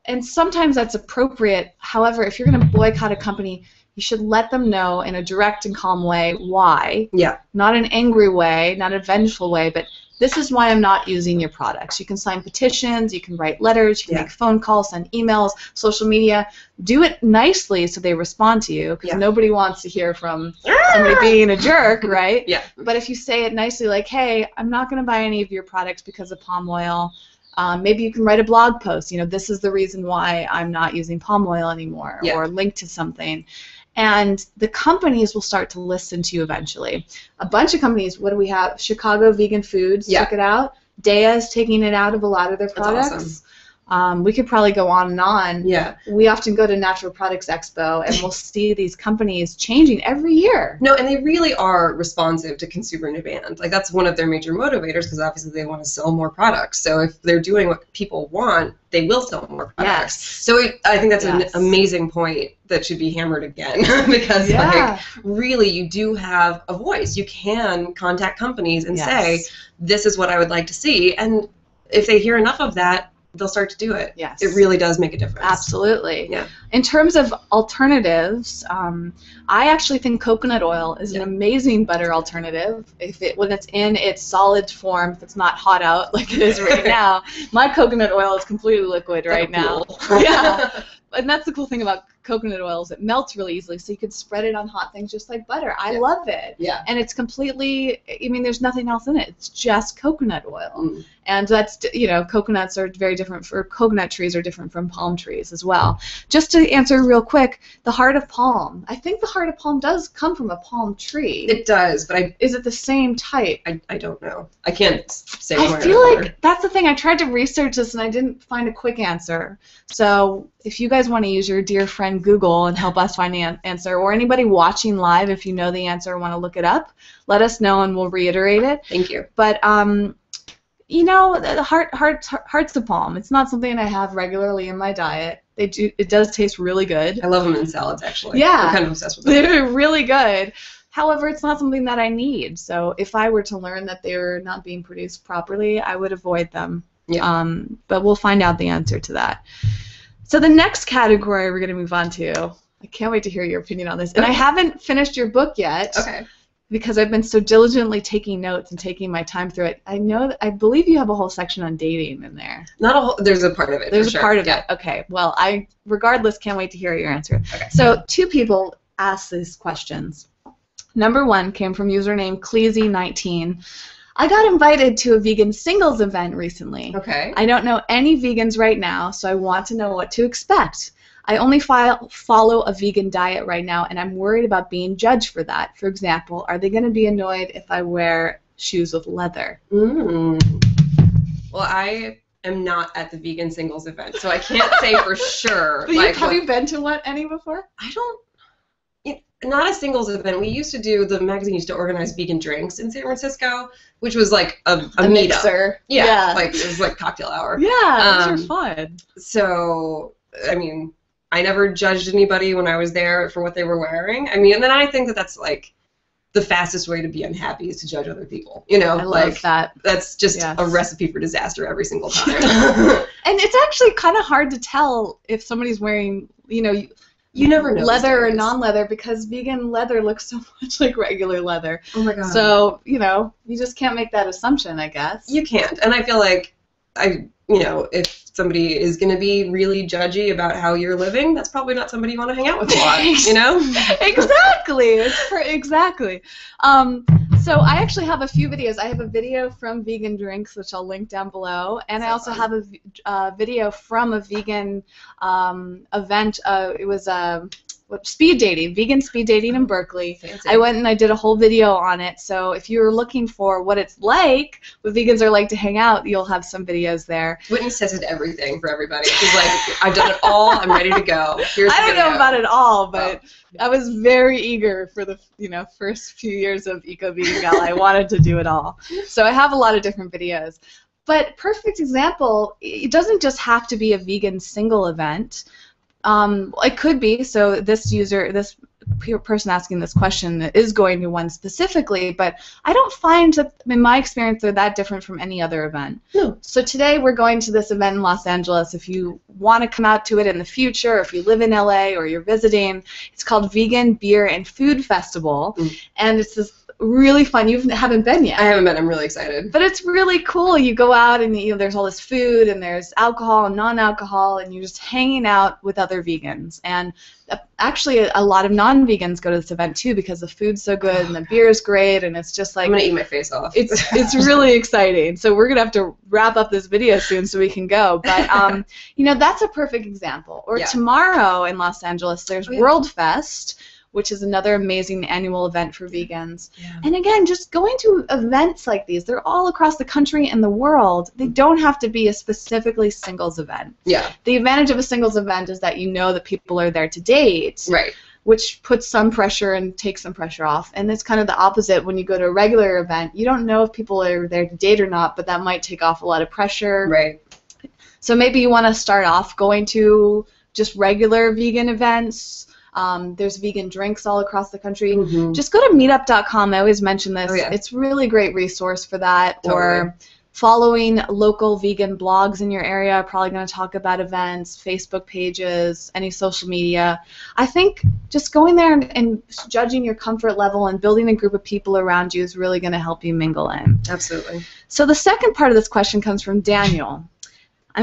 and sometimes that's appropriate. However, if you're going to boycott a company, you should let them know in a direct and calm way why. Yeah. Not an angry way, not a vengeful way, but this is why I'm not using your products. You can sign petitions, you can write letters, you can make phone calls, send emails, social media. Do it nicely so they respond to you, because nobody wants to hear from somebody being a jerk, right? Yeah. But if you say it nicely, like, hey, I'm not going to buy any of your products because of palm oil. Maybe you can write a blog post. This is the reason why I'm not using palm oil anymore, or link to something. And the companies will start to listen to you eventually. A bunch of companies, what do we have? Chicago Vegan Foods took it out. Daya is taking it out of a lot of their products. That's awesome. We could probably go on and on. Yeah. We often go to Natural Products Expo, and we'll see these companies changing every year. No, and they really are responsive to consumer demand. Like, that's one of their major motivators, because obviously they want to sell more products. So if they're doing what people want, they will sell more products. Yes. So I think that's an amazing point that should be hammered again, because like, really, you do have a voice. You can contact companies and say, this is what I would like to see. And if they hear enough of that, they'll start to do it. Yes. It really does make a difference. Absolutely. Yeah. In terms of alternatives, I actually think coconut oil is an amazing butter alternative. When it's in its solid form, if it's not hot out like it is right now. My coconut oil is completely liquid right now. Yeah. And that's the cool thing about coconut oils. It melts really easily, so you could spread it on hot things just like butter. I love it. Yeah. And it's completely, I mean, there's nothing else in it. It's just coconut oil. Mm. And that's, you know, coconuts are very different, coconut trees are different from palm trees as well. Just to answer real quick, the heart of palm. I think the heart of palm does come from a palm tree. It does, but Is it the same type? I don't know. I can't say one way I or feel another. like that's the thing. I tried to research this and I didn't find a quick answer. So if you guys want to use your dear friend Google and help us find the answer, or anybody watching live, if you know the answer or want to look it up, let us know and we'll reiterate it. Thank you. But you know, the heart's of palm. It's not something I have regularly in my diet. It does taste really good. I love them in salads, actually. Yeah. I'm kind of obsessed with them. They're really good. However, it's not something that I need. So if I were to learn that they're not being produced properly, I would avoid them. Yeah. But we'll find out the answer to that. So the next category we're going to move on to, I can't wait to hear your opinion on this. And I haven't finished your book yet. Okay. Because I've been so diligently taking notes and taking my time through it. I believe you have a whole section on dating in there. Not a whole. There's a part of it. There's for a sure. part of Yeah. it. Okay. Well, I regardless can't wait to hear your answer. Okay. So 2 people asked these questions. Number 1 came from username Cleasy19. I got invited to a vegan singles event recently. Okay. I don't know any vegans right now, so I want to know what to expect. I only follow a vegan diet right now, and I'm worried about being judged for that. For example, are they going to be annoyed if I wear shoes with leather? Mm. Well, I am not at the vegan singles event, so I can't say for sure. But have you been to any before? I don't. Not a singles event. We used to do, the magazine used to organize vegan drinks in San Francisco, which was like a meetup. Mixer. Yeah, like it was like cocktail hour. Yeah, those are fun. So, I mean, I never judged anybody when I was there for what they were wearing. I mean, and then I think that that's like the fastest way to be unhappy is to judge other people. You know, I love that. That's just Yes. a recipe for disaster every single time. And it's actually kind of hard to tell if somebody's wearing, you know, you never know. leather or non-leather, because vegan leather looks so much like regular leather. Oh my god. So, you know, you just can't make that assumption, I guess. You can't. And I feel like if somebody is going to be really judgy about how you're living, that's probably not somebody you want to hang out with a lot, you know? Exactly. Exactly. So I actually have a few videos. I have a video from Vegan Drinks, which I'll link down below, and I also have a video from a vegan event. It was speed dating, vegan speed dating in Berkeley. Fancy. I went and I did a whole video on it. So if you're looking for what it's like, what vegans are like to hang out, you'll have some videos there. Whitney tested everything for everybody. She's like, I've done it all. I'm ready to go. Here's I don't know about it all, Oh. but I was very eager for the first few years of Eco Vegan Gal. I wanted to do it all. So I have a lot of different videos. But perfect example, it doesn't just have to be a vegan single event. It could be. So this person asking this question is going to one specifically, but I don't find that, in my experience, they're that different from any other event. No. So today we're going to this event in Los Angeles. If you want to come out to it in the future, or if you live in LA or you're visiting, it's called Vegan Beer and Food Festival, and it's this really fun. You haven't been yet. I haven't been. I'm really excited. But it's really cool. You go out and there's all this food and there's alcohol and non-alcohol, and you're just hanging out with other vegans. And actually, a lot of non-vegans go to this event too, because the food's so good and the beer is great, and it's just like, I'm gonna eat my face off. It's really exciting. So we're gonna have to wrap up this video soon so we can go. But that's a perfect example. Or tomorrow in Los Angeles, there's World Fest, which is another amazing annual event for vegans. Yeah. And again, just going to events like these, they're all across the country and the world. They don't have to be a specifically singles event. Yeah. The advantage of a singles event is that you know that people are there to date. Right. Which puts some pressure and takes some pressure off. And it's kind of the opposite when you go to a regular event. You don't know if people are there to date or not, but that might take off a lot of pressure. Right. So maybe you want to start off going to just regular vegan events. There's vegan drinks all across the country. Mm-hmm. Just go to meetup.com. I always mention this. Oh, yeah. It's a really great resource for that. Totally. Or following local vegan blogs in your area, probably going to talk about events, Facebook pages, any social media. I think just going there and judging your comfort level and building a group of people around you is really going to help you mingle in. Absolutely. So the second part of this question comes from Daniel.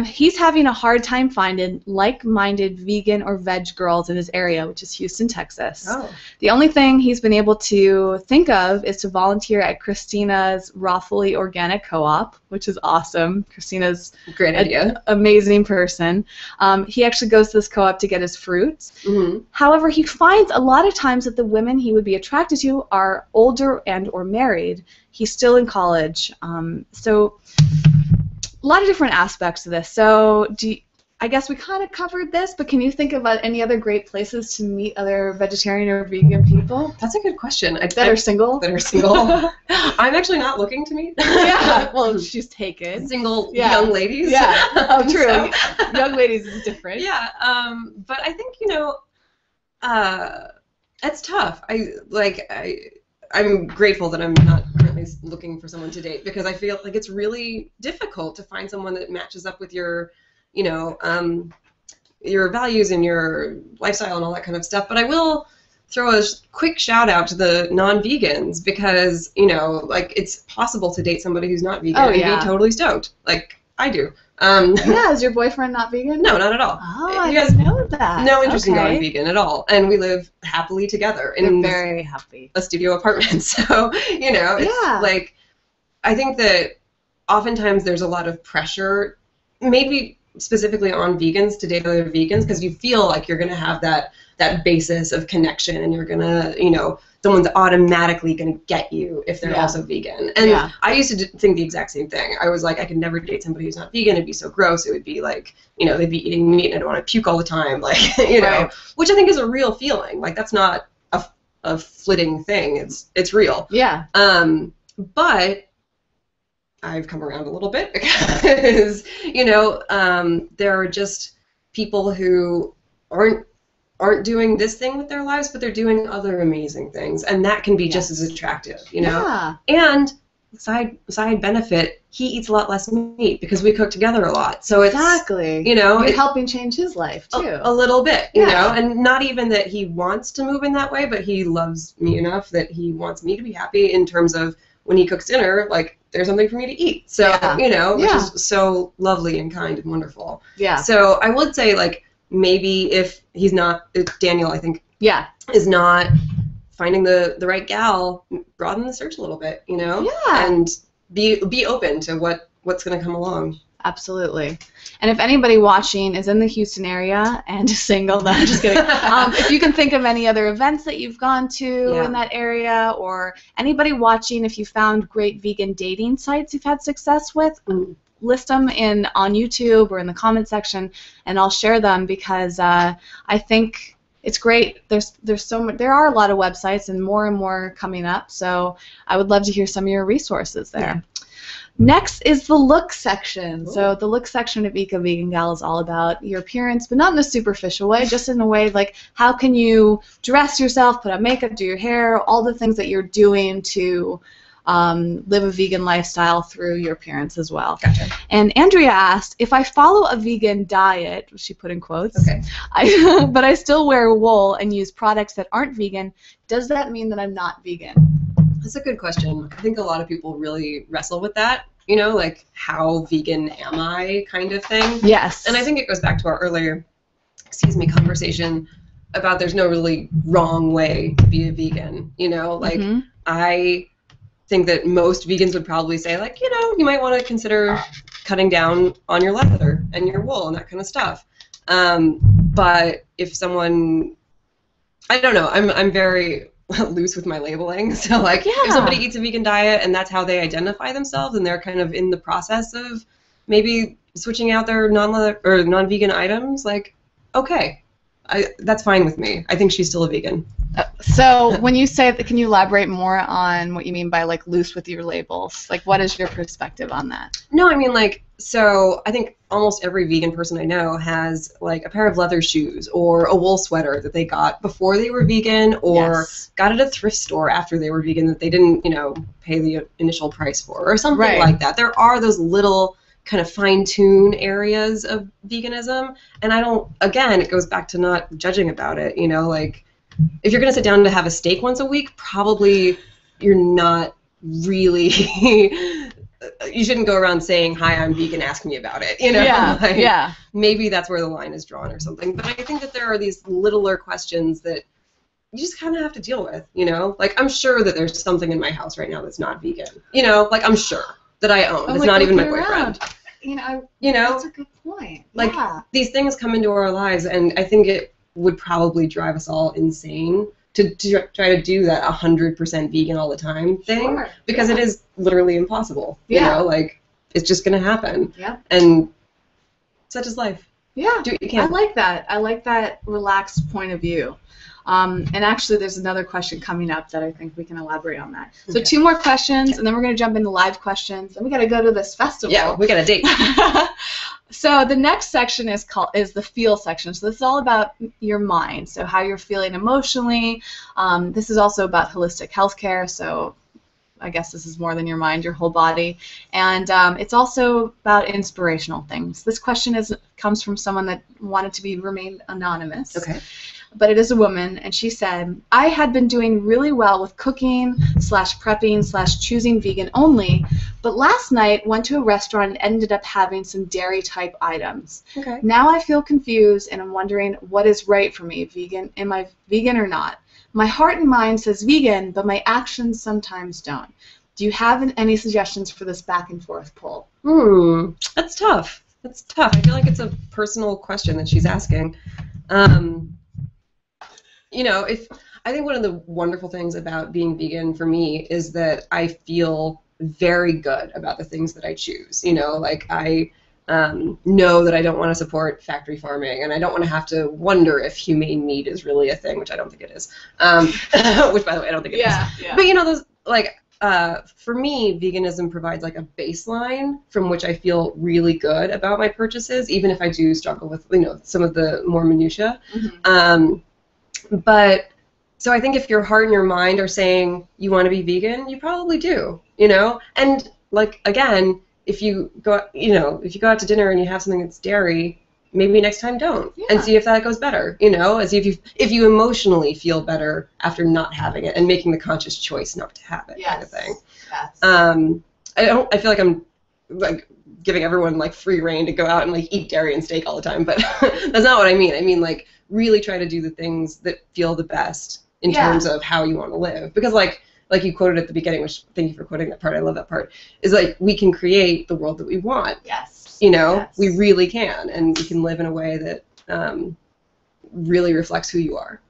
He's having a hard time finding like-minded vegan or veg girls in his area, which is Houston, Texas. Oh. The only thing he's been able to think of is to volunteer at Christina's Rawfully Organic Co-op, which is awesome. Christina's Great idea. Amazing person. He actually goes to this co-op to get his fruits. Mm-hmm. However, he finds a lot of times that the women he would be attracted to are older and or married. He's still in college. So a lot of different aspects to this. So I guess we kind of covered this, but can you think about any other great places to meet other vegetarian or vegan people? That's a good question. That are single? That are single. I'm actually not looking to meet. Yeah, well, she's taken. Single young ladies. Yeah, oh, true. So, young ladies is different. Yeah, but I think, it's tough. I'm grateful that I'm not currently looking for someone to date, because I feel like it's really difficult to find someone that matches up with your values and your lifestyle and all that kind of stuff. But I will throw a quick shout out to the non-vegans, because, it's possible to date somebody who's not vegan and be totally stoked, like I do. Yeah, is your boyfriend not vegan? No, not at all. Oh, I didn't know that. No interest in going vegan at all, and we live happily together in very happy a studio apartment. So it's like, I think that oftentimes there's a lot of pressure, maybe specifically on vegans, to date other vegans, because you feel like you're gonna have that basis of connection, and you're gonna, someone's automatically going to get you if they're also vegan. And I used to think the exact same thing. I was like, I could never date somebody who's not vegan. It'd be so gross. It would be like, they'd be eating meat and I'd want to puke all the time. Like, Right. Which I think is a real feeling. Like, that's not a flitting thing. It's real. Yeah. But I've come around a little bit, because, there are just people who aren't doing this thing with their lives, but they're doing other amazing things, and that can be just as attractive, Yeah. And side benefit, he eats a lot less meat because we cook together a lot. So it's you're helping change his life too. A little bit, you know, and not even that he wants to move in that way, but he loves me enough that he wants me to be happy in terms of when he cooks dinner, like, there's something for me to eat. So, which is so lovely and kind and wonderful. Yeah. So I would say, like, maybe if Daniel, I think, is not finding the right gal, broaden the search a little bit, and be open to what's going to come along. Absolutely. And if anybody watching is in the Houston area and is single, no, I'm just kidding. If you can think of any other events that you've gone to in that area, or anybody watching, if you found great vegan dating sites you've had success with, list them on YouTube or in the comment section, and I'll share them, because I think it's great. There's so much. There are a lot of websites and more coming up. So I would love to hear some of your resources there. Yeah. Next is the look section. Ooh. So the look section of Eco Vegan Gal is all about your appearance, but not in a superficial way, just in a way like, how can you dress yourself, put on makeup, do your hair, all the things that you're doing to live a vegan lifestyle through your appearance as well. Gotcha. And Andrea asked, if I follow a vegan diet, she put in quotes, okay, but I still wear wool and use products that aren't vegan, does that mean that I'm not vegan? That's a good question. I think a lot of people really wrestle with that, like, how vegan am I kind of thing. Yes. And I think it goes back to our earlier, conversation about there's no really wrong way to be a vegan, like, I think that most vegans would probably say, like, you might want to consider cutting down on your leather and your wool and that kind of stuff. But if someone, I don't know, I'm very loose with my labeling. So, like, if somebody eats a vegan diet and that's how they identify themselves, and they're kind of in the process of maybe switching out their non-leather or non-vegan items, like, okay, that's fine with me. I think she's still a vegan. So when you say that, can you elaborate more on what you mean by, like, loose with your labels? Like, what is your perspective on that? No, I mean, like, so I think almost every vegan person I know has, like, a pair of leather shoes or a wool sweater that they got before they were vegan, or got at a thrift store after they were vegan that they didn't, pay the initial price for, or something like that. There are those little kind of fine-tune areas of veganism, and again, it goes back to not judging about it, like, if you're going to sit down to have a steak once a week, probably you're not really you shouldn't go around saying, "Hi, I'm vegan, ask me about it." You know, Yeah, like, yeah. maybe that's where the line is drawn or something. But I think that there are these littler questions that you just kind of have to deal with, you know? Like, I'm sure that there's something in my house right now that's not vegan. You know, like, I'm sure that I own. It's not even my boyfriend. You know, that's a good point. Like, these things come into our lives, and I think it would probably drive us all insane to try to do that 100% vegan all the time thing, because it is literally impossible. You know, like, it's just going to happen. Yeah. And such is life. Yeah. Do what you can. I like that. I like that relaxed point of view. And actually, there's another question coming up that I think we can elaborate on that. So 2 more questions, and then we're going to jump into live questions, and we got to go to this festival. Yeah, we got a date. So the next section is the feel section. So this is all about your mind, so how you're feeling emotionally. This is also about holistic healthcare, so I guess this is more than your mind, your whole body. And it's also about inspirational things. This question comes from someone that wanted to remain anonymous. Okay. But it is a woman, and she said, I had been doing really well with cooking /prepping / choosing vegan only, but last night went to a restaurant and ended up having some dairy-type items. Okay. Now I feel confused, and I'm wondering what is right for me, vegan. Am I vegan or not? My heart and mind says vegan, but my actions sometimes don't. Do you have any suggestions for this back and forth pull? That's tough. That's tough. I feel like it's a personal question that she's asking. You know, I think one of the wonderful things about being vegan for me is that I feel very good about the things that I choose. You know, like I know that I don't want to support factory farming, and I don't want to have to wonder if humane meat is really a thing, which I don't think it is. Which, by the way, I don't think it is. Yeah. But you know, those like for me, veganism provides like a baseline from which I feel really good about my purchases, even if I do struggle with some of the more minutia. Mm-hmm. But so I think if your heart and your mind are saying you want to be vegan, you probably do, you know? And like, again, if you go out to dinner and you have something that's dairy, maybe next time don't, and see if that goes better, you know, as if you emotionally feel better after not having it and making the conscious choice not to have it, kind of thing. Yes. I feel like I'm like giving everyone like free reign to go out and like eat dairy and steak all the time, but that's not what I mean. I mean, like, really try to do the things that feel the best in terms of how you want to live. Because like you quoted at the beginning, which thank you for quoting that part, I love that part, is like we can create the world that we want. Yes. You know, we really can, and we can live in a way that really reflects who you are.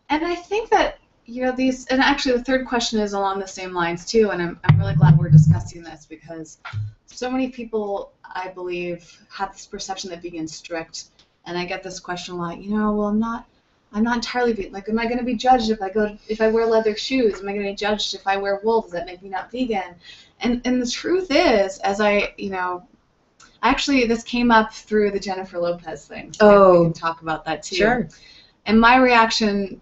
And I think that and actually the third question is along the same lines too, and I'm really glad we're discussing this, because so many people, I believe, have this perception that vegan's strict. And I get this question a lot, well, I'm not entirely vegan. Like, am I going to be judged if I wear leather shoes? Am I going to be judged if I wear wool? Does that make me not vegan? And the truth is, actually this came up through the Jennifer Lopez thing. So we can talk about that too. Sure. And my reaction,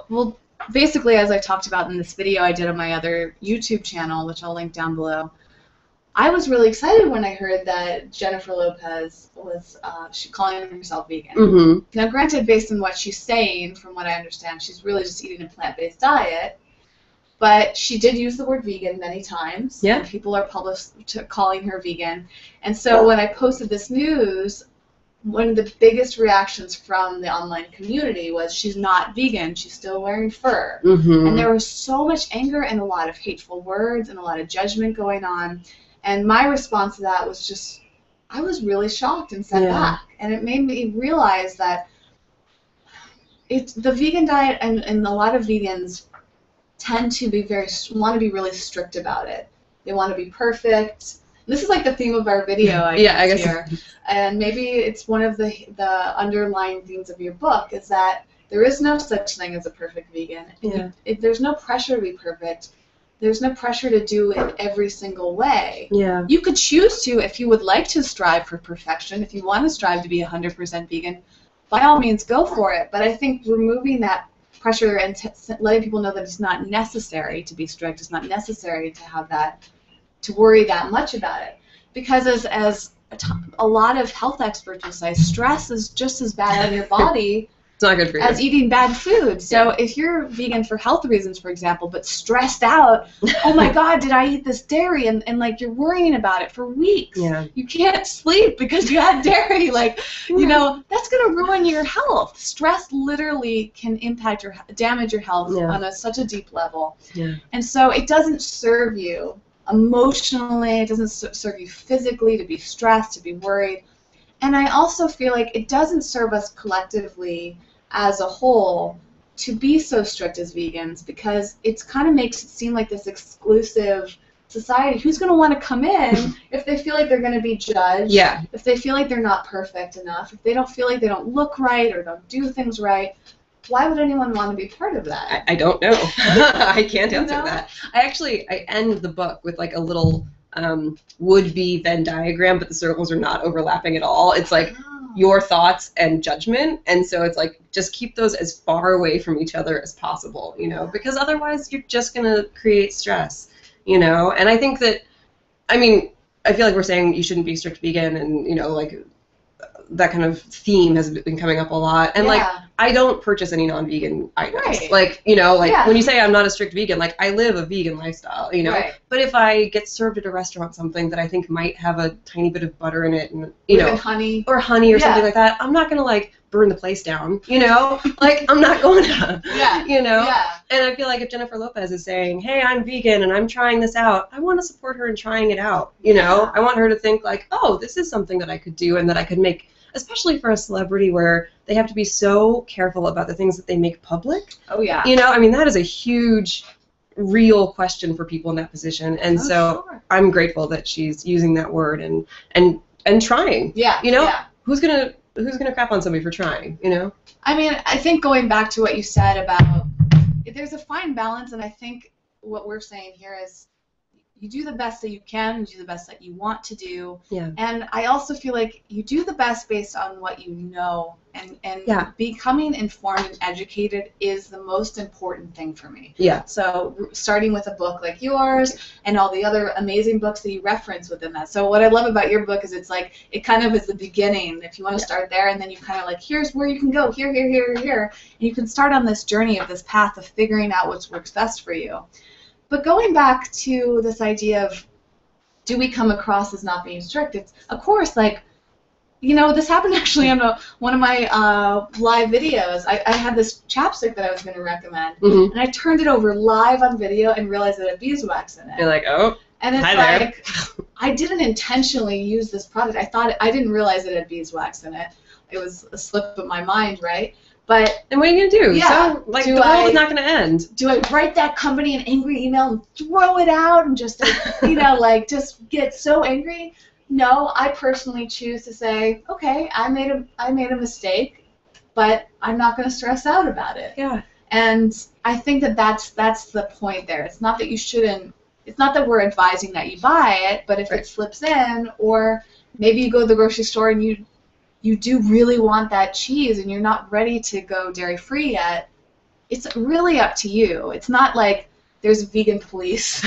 well, basically, as I talked about in this video I did on my other YouTube channel, which I'll link down below, I was really excited when I heard that Jennifer Lopez was calling herself vegan. Mm-hmm. Now, granted, based on what she's saying, from what I understand, she's really just eating a plant-based diet. But she did use the word vegan many times. Yeah. And people are published calling her vegan. And so when I posted this news, one of the biggest reactions from the online community was, she's not vegan, she's still wearing fur. Mm-hmm. And there was so much anger and a lot of hateful words and a lot of judgment going on. And my response to that was just, I was really shocked and set back. And it made me realize that the vegan diet, and a lot of vegans tend to want to be really strict about it. They want to be perfect. This is like the theme of our video, I guess here. And maybe it's one of the underlying themes of your book, is that there is no such thing as a perfect vegan. Yeah. There's no pressure to be perfect. There's no pressure to do it every single way. Yeah. You could choose to, if you would like to strive for perfection, if you want to strive to be 100% vegan, by all means go for it. But I think removing that pressure and letting people know that it's not necessary to be strict, it's not necessary to have to worry that much about it. Because as a lot of health experts will say, stress is just as bad on your body not good for you. as eating bad food. So if you're vegan for health reasons, for example, but stressed out, oh my God, did I eat this dairy? And like you're worrying about it for weeks. Yeah. You can't sleep because you had dairy. Like, you know, that's going to ruin your health. Stress literally can impact damage your health on such a deep level. Yeah. And so it doesn't serve you emotionally, it doesn't serve you physically to be stressed, to be worried. And I also feel like it doesn't serve us collectively as a whole to be so strict as vegans, because it kind of makes it seem like this exclusive society. Who's going to want to come in if they feel like they're going to be judged? Yeah. If they feel like they're not perfect enough, if they don't feel like they don't look right or don't do things right, why would anyone want to be part of that? I don't know. I can't answer that. I end the book with like a little would-be Venn diagram, but the circles are not overlapping at all. It's like your thoughts and judgment, and so it's like just keep those as far away from each other as possible, you know, because otherwise you're just going to create stress, you know. And I think that, I mean, I feel like we're saying you shouldn't be strict vegan, and, you know, like that kind of theme has been coming up a lot. And like, I don't purchase any non-vegan items. Right. Like, you know, like when you say I'm not a strict vegan, like I live a vegan lifestyle, you know. Right. But if I get served at a restaurant something that I think might have a tiny bit of butter in it, and you know, honey or something like that, I'm not gonna like burn the place down, you know. Like I'm not going to, you know. Yeah. And I feel like if Jennifer Lopez is saying, hey, I'm vegan and I'm trying this out, I want to support her in trying it out, you know. I want her to think like, oh, this is something that I could do and that I could make, especially for a celebrity where they have to be so careful about the things that they make public. Oh, yeah. You know, I mean, that is a huge, real question for people in that position. And I'm grateful that she's using that word and trying. Yeah. You know, who's gonna crap on somebody for trying, you know? I mean, I think going back to what you said about, there's a fine balance, and I think what we're saying here is you do the best that you can, you do the best that you want to do. Yeah. And I also feel like you do the best based on what you know, and becoming informed and educated is the most important thing for me. Yeah. So starting with a book like yours and all the other amazing books that you reference within that. So what I love about your book is it's like, it kind of is the beginning. If you want to start there, and then you kind of like, here's where you can go, here, and you can start on this journey of this path of figuring out what works best for you. But going back to this idea of, do we come across as not being strict? It's, of course, like, you know, this happened actually on one of my live videos. I had this chapstick that I was going to recommend, and I turned it over live on video and realized that it had beeswax in it. You're like, oh, and it's like, I didn't intentionally use this product. I didn't realize it had beeswax in it. It was a slip of my mind, right? But and what are you gonna do? Yeah, so, like the world is not gonna end. Do I write that company an angry email and throw it out and just you know, like just get so angry? No, I personally choose to say, okay, I made a mistake, but I'm not gonna stress out about it. Yeah. And I think that that's the point there. It's not that you shouldn't. It's not that we're advising that you buy it, but if it slips in, or maybe you go to the grocery store and you do really want that cheese and you're not ready to go dairy-free yet, it's really up to you. It's not like there's vegan police.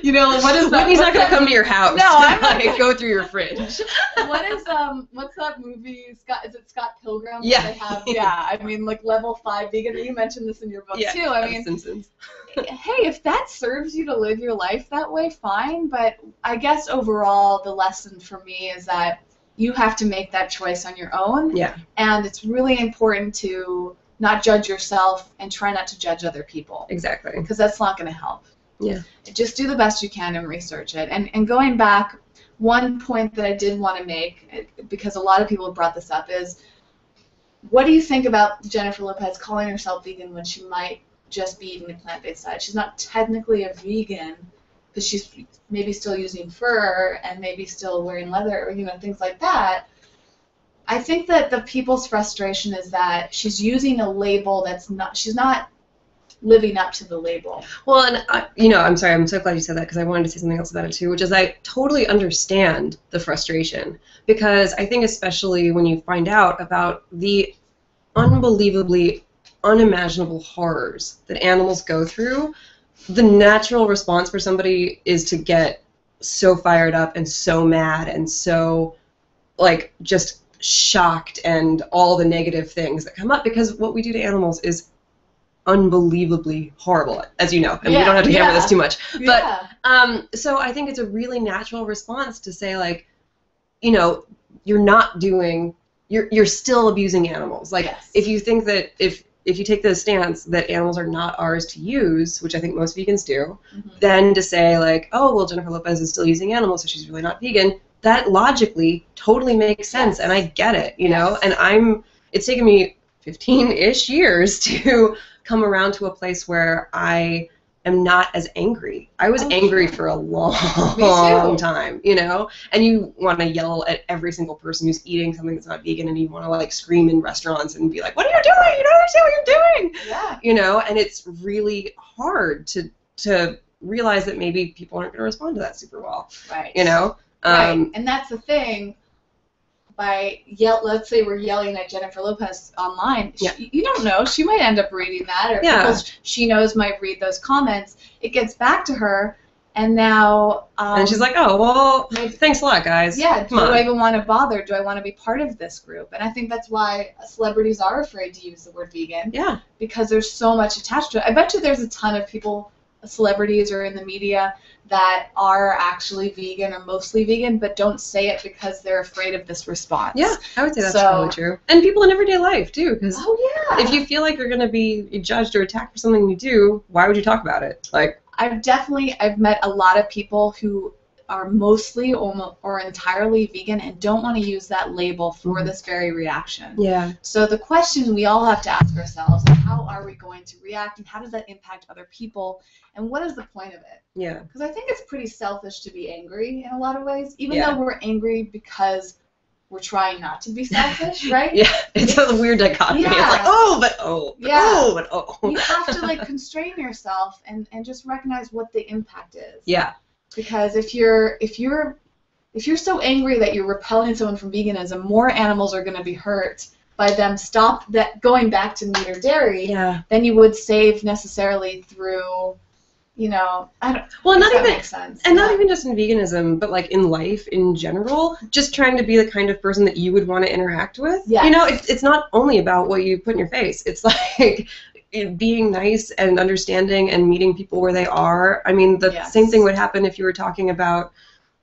You know, what is that? Whitney's not going to come to your house. No, I'm not going to go through your fridge. What's that movie? Is it Scott Pilgrim? Yeah. They have, I mean, like level 5 vegan. You mentioned this in your book too. I mean, Simpsons. Hey, if that serves you to live your life that way, fine. But I guess overall, the lesson for me is that you have to make that choice on your own. Yeah. And it's really important to not judge yourself and try not to judge other people. Exactly. Because that's not going to help. Yeah. Just do the best you can and research it. And going back, one point that I did want to make, because a lot of people have brought this up, is what do you think about Jennifer Lopez calling herself vegan when she might just be eating a plant-based diet? She's not technically a vegan, because she's maybe still using fur and maybe still wearing leather, or, you know, things like that. I think that the people's frustration is that she's using a label that's not, she's not living up to the label. Well, and you know, I'm sorry, I'm so glad you said that, because I wanted to say something else about it too, which is I totally understand the frustration, because I think especially when you find out about the unbelievably unimaginable horrors that animals go through, the natural response for somebody is to get so fired up and so mad and so, like, just shocked and all the negative things that come up, because what we do to animals is unbelievably horrible, as you know, and we don't have to hammer this too much. But so I think it's a really natural response to say, like, you know, you're not doing, you're still abusing animals. Like, if you think that if you take the stance that animals are not ours to use, which I think most vegans do, then to say, like, oh, well, Jennifer Lopez is still using animals, so she's really not vegan, that logically totally makes sense, and I get it, you know? And it's taken me 15-ish years to come around to a place where I am not as angry. I was angry for a long time, you know? And you want to yell at every single person who's eating something that's not vegan, and you want to, like, scream in restaurants and be like, what are you doing? You don't understand what you're doing! Yeah. You know? And it's really hard to realize that maybe people aren't going to respond to that super well. Right. You know? Right. And that's the thing. Let's say we're yelling at Jennifer Lopez online. You don't know. She might end up reading that, or people she knows might read those comments. It gets back to her, and now... and she's like, oh, well, thanks a lot, guys. Yeah, do I even want to bother? Do I want to be part of this group? And I think that's why celebrities are afraid to use the word vegan. Yeah. Because there's so much attached to it. I bet you there's a ton of people, celebrities or in the media, that are actually vegan or mostly vegan, but don't say it because they're afraid of this response. Yeah, I would say that's probably true. And people in everyday life, too, because if you feel like you're going to be judged or attacked for something you do, why would you talk about it? Like, I've met a lot of people who are mostly or entirely vegan and don't want to use that label for this very reaction. Yeah. So the question we all have to ask ourselves is, how are we going to react, and how does that impact other people, and what is the point of it? Yeah. Because I think it's pretty selfish to be angry in a lot of ways, even though we're angry because we're trying not to be selfish, right? Yeah. It's a weird dichotomy. Yeah. It's like, oh, but oh, but oh, but oh. You have to, like, constrain yourself and just recognize what the impact is. Yeah. Because if you're so angry that you're repelling someone from veganism, more animals are going to be hurt by them going back to meat or dairy than you would save necessarily through, you know, makes sense. And not even just in veganism, but, like, in life in general, just trying to be the kind of person that you would want to interact with. Yes. You know, it's not only about what you put in your face. It's like being nice and understanding and meeting people where they are. I mean, the same thing would happen if you were talking about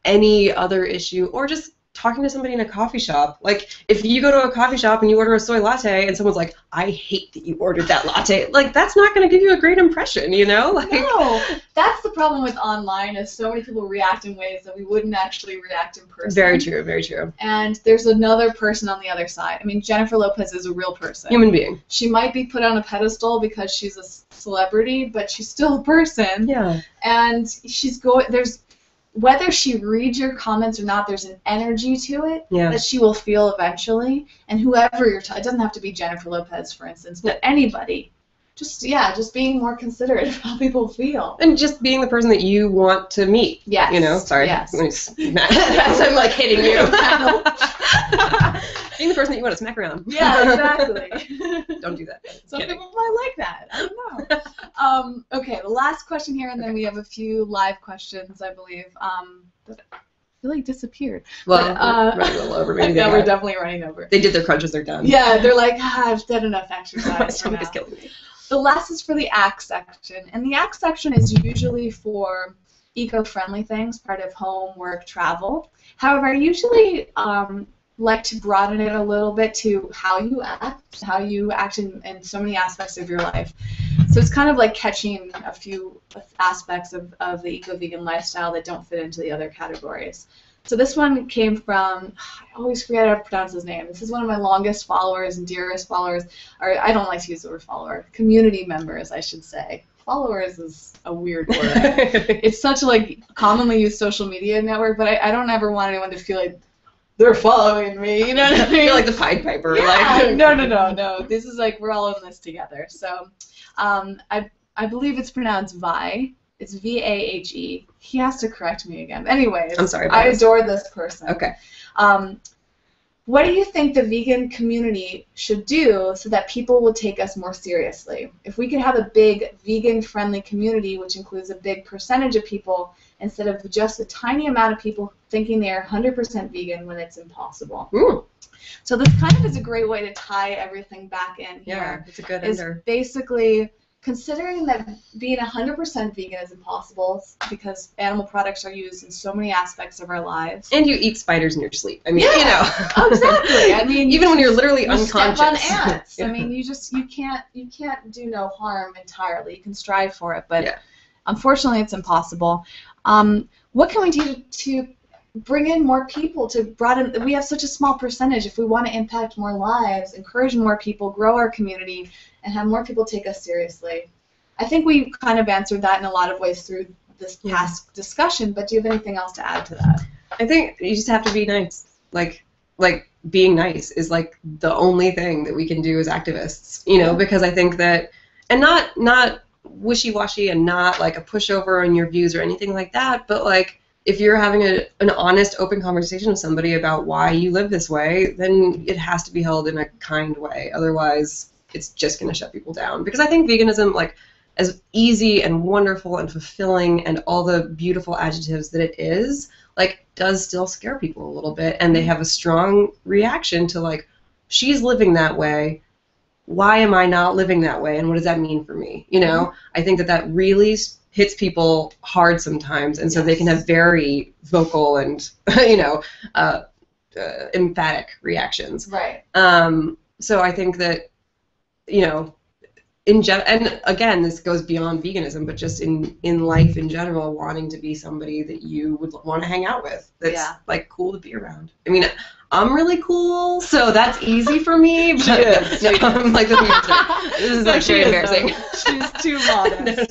any other issue, or just talking to somebody in a coffee shop. Like, if you go to a coffee shop and you order a soy latte and someone's like, I hate that you ordered that latte, like, that's not going to give you a great impression, you know? Like, no, that's the problem with online, is so many people react in ways that we wouldn't actually react in person. Very true, very true. And there's another person on the other side. I mean, Jennifer Lopez is a real person. Human being. She might be put on a pedestal because she's a celebrity, but she's still a person. Yeah. And whether she reads your comments or not, there's an energy to it that she will feel eventually. And whoever it doesn't have to be Jennifer Lopez, for instance, but anybody. Just being more considerate of how people feel. And just being the person that you want to meet. Yes. You know, sorry. Yes. I'm like hitting you. Being the person that you want to smack around. Yeah, exactly. Don't do that. Some people might like that. I don't know. Okay, the last question here, and then we have a few live questions, I believe, that really disappeared. Well, we're running a little over. Maybe we're definitely running over. They did their crunches, they're done. Yeah, they're like, I've done enough exercise. My stomach is killing me. The last is for the ACT section, and the ACT section is usually for eco-friendly things, part of home, work, travel. However, I usually like to broaden it a little bit to how you act in so many aspects of your life. So it's kind of like catching a few aspects of the eco-vegan lifestyle that don't fit into the other categories. So this one came from, I always forget how to pronounce his name. This is one of my longest followers and dearest followers, or I don't like to use the word follower, community members, I should say. Followers is a weird word. It's such a, like, commonly used social media network, but I don't ever want anyone to feel like they're following me, you know what I mean? You're like the Pied Piper. Yeah, like. No. This is like, we're all in this together. So I believe it's pronounced Vi. It's V-A-H-E. He has to correct me again. Anyways, I'm sorry. I adore this person. Okay. What do you think the vegan community should do so that people will take us more seriously? If we could have a big vegan-friendly community, which includes a big percentage of people instead of just a tiny amount of people thinking they are 100% vegan when it's impossible. Ooh. So this kind of is a great way to tie everything back in here. Yeah, it's a good is ender. Basically, considering that being 100% vegan is impossible because animal products are used in so many aspects of our lives. And you eat spiders in your sleep. I mean, yeah. you know. Oh, exactly. I mean, even when you're literally you unconscious. Step on ants. Yeah. I mean, you can't do no harm entirely. You can strive for it, but unfortunately, it's impossible. What can we do to bring in more people, to broaden? We have such a small percentage. If we want to impact more lives, encourage more people, grow our community, and have more people take us seriously. I think we kind of answered that in a lot of ways through this past discussion, but do you have anything else to add to that? I think you just have to be nice. Like being nice is like the only thing that we can do as activists, you know, because I think that, and not wishy-washy and not like a pushover on your views or anything like that, but like if you're having an honest, open conversation with somebody about why you live this way, then it has to be held in a kind way. Otherwise, it's just going to shut people down. Because I think veganism, like, as easy and wonderful and fulfilling and all the beautiful adjectives that it is, like, does still scare people a little bit. And they have a strong reaction to, like, she's living that way. Why am I not living that way? And what does that mean for me? You know, I think that really hits people hard sometimes. And so they can have very vocal and, you know, emphatic reactions. Right. So I think that, you know, and again, this goes beyond veganism, but just in life in general, wanting to be somebody that you would want to hang out with, that's like cool to be around. I mean, I'm really cool, so that's easy for me. But I'm like, this is actually embarrassing. She's too modest.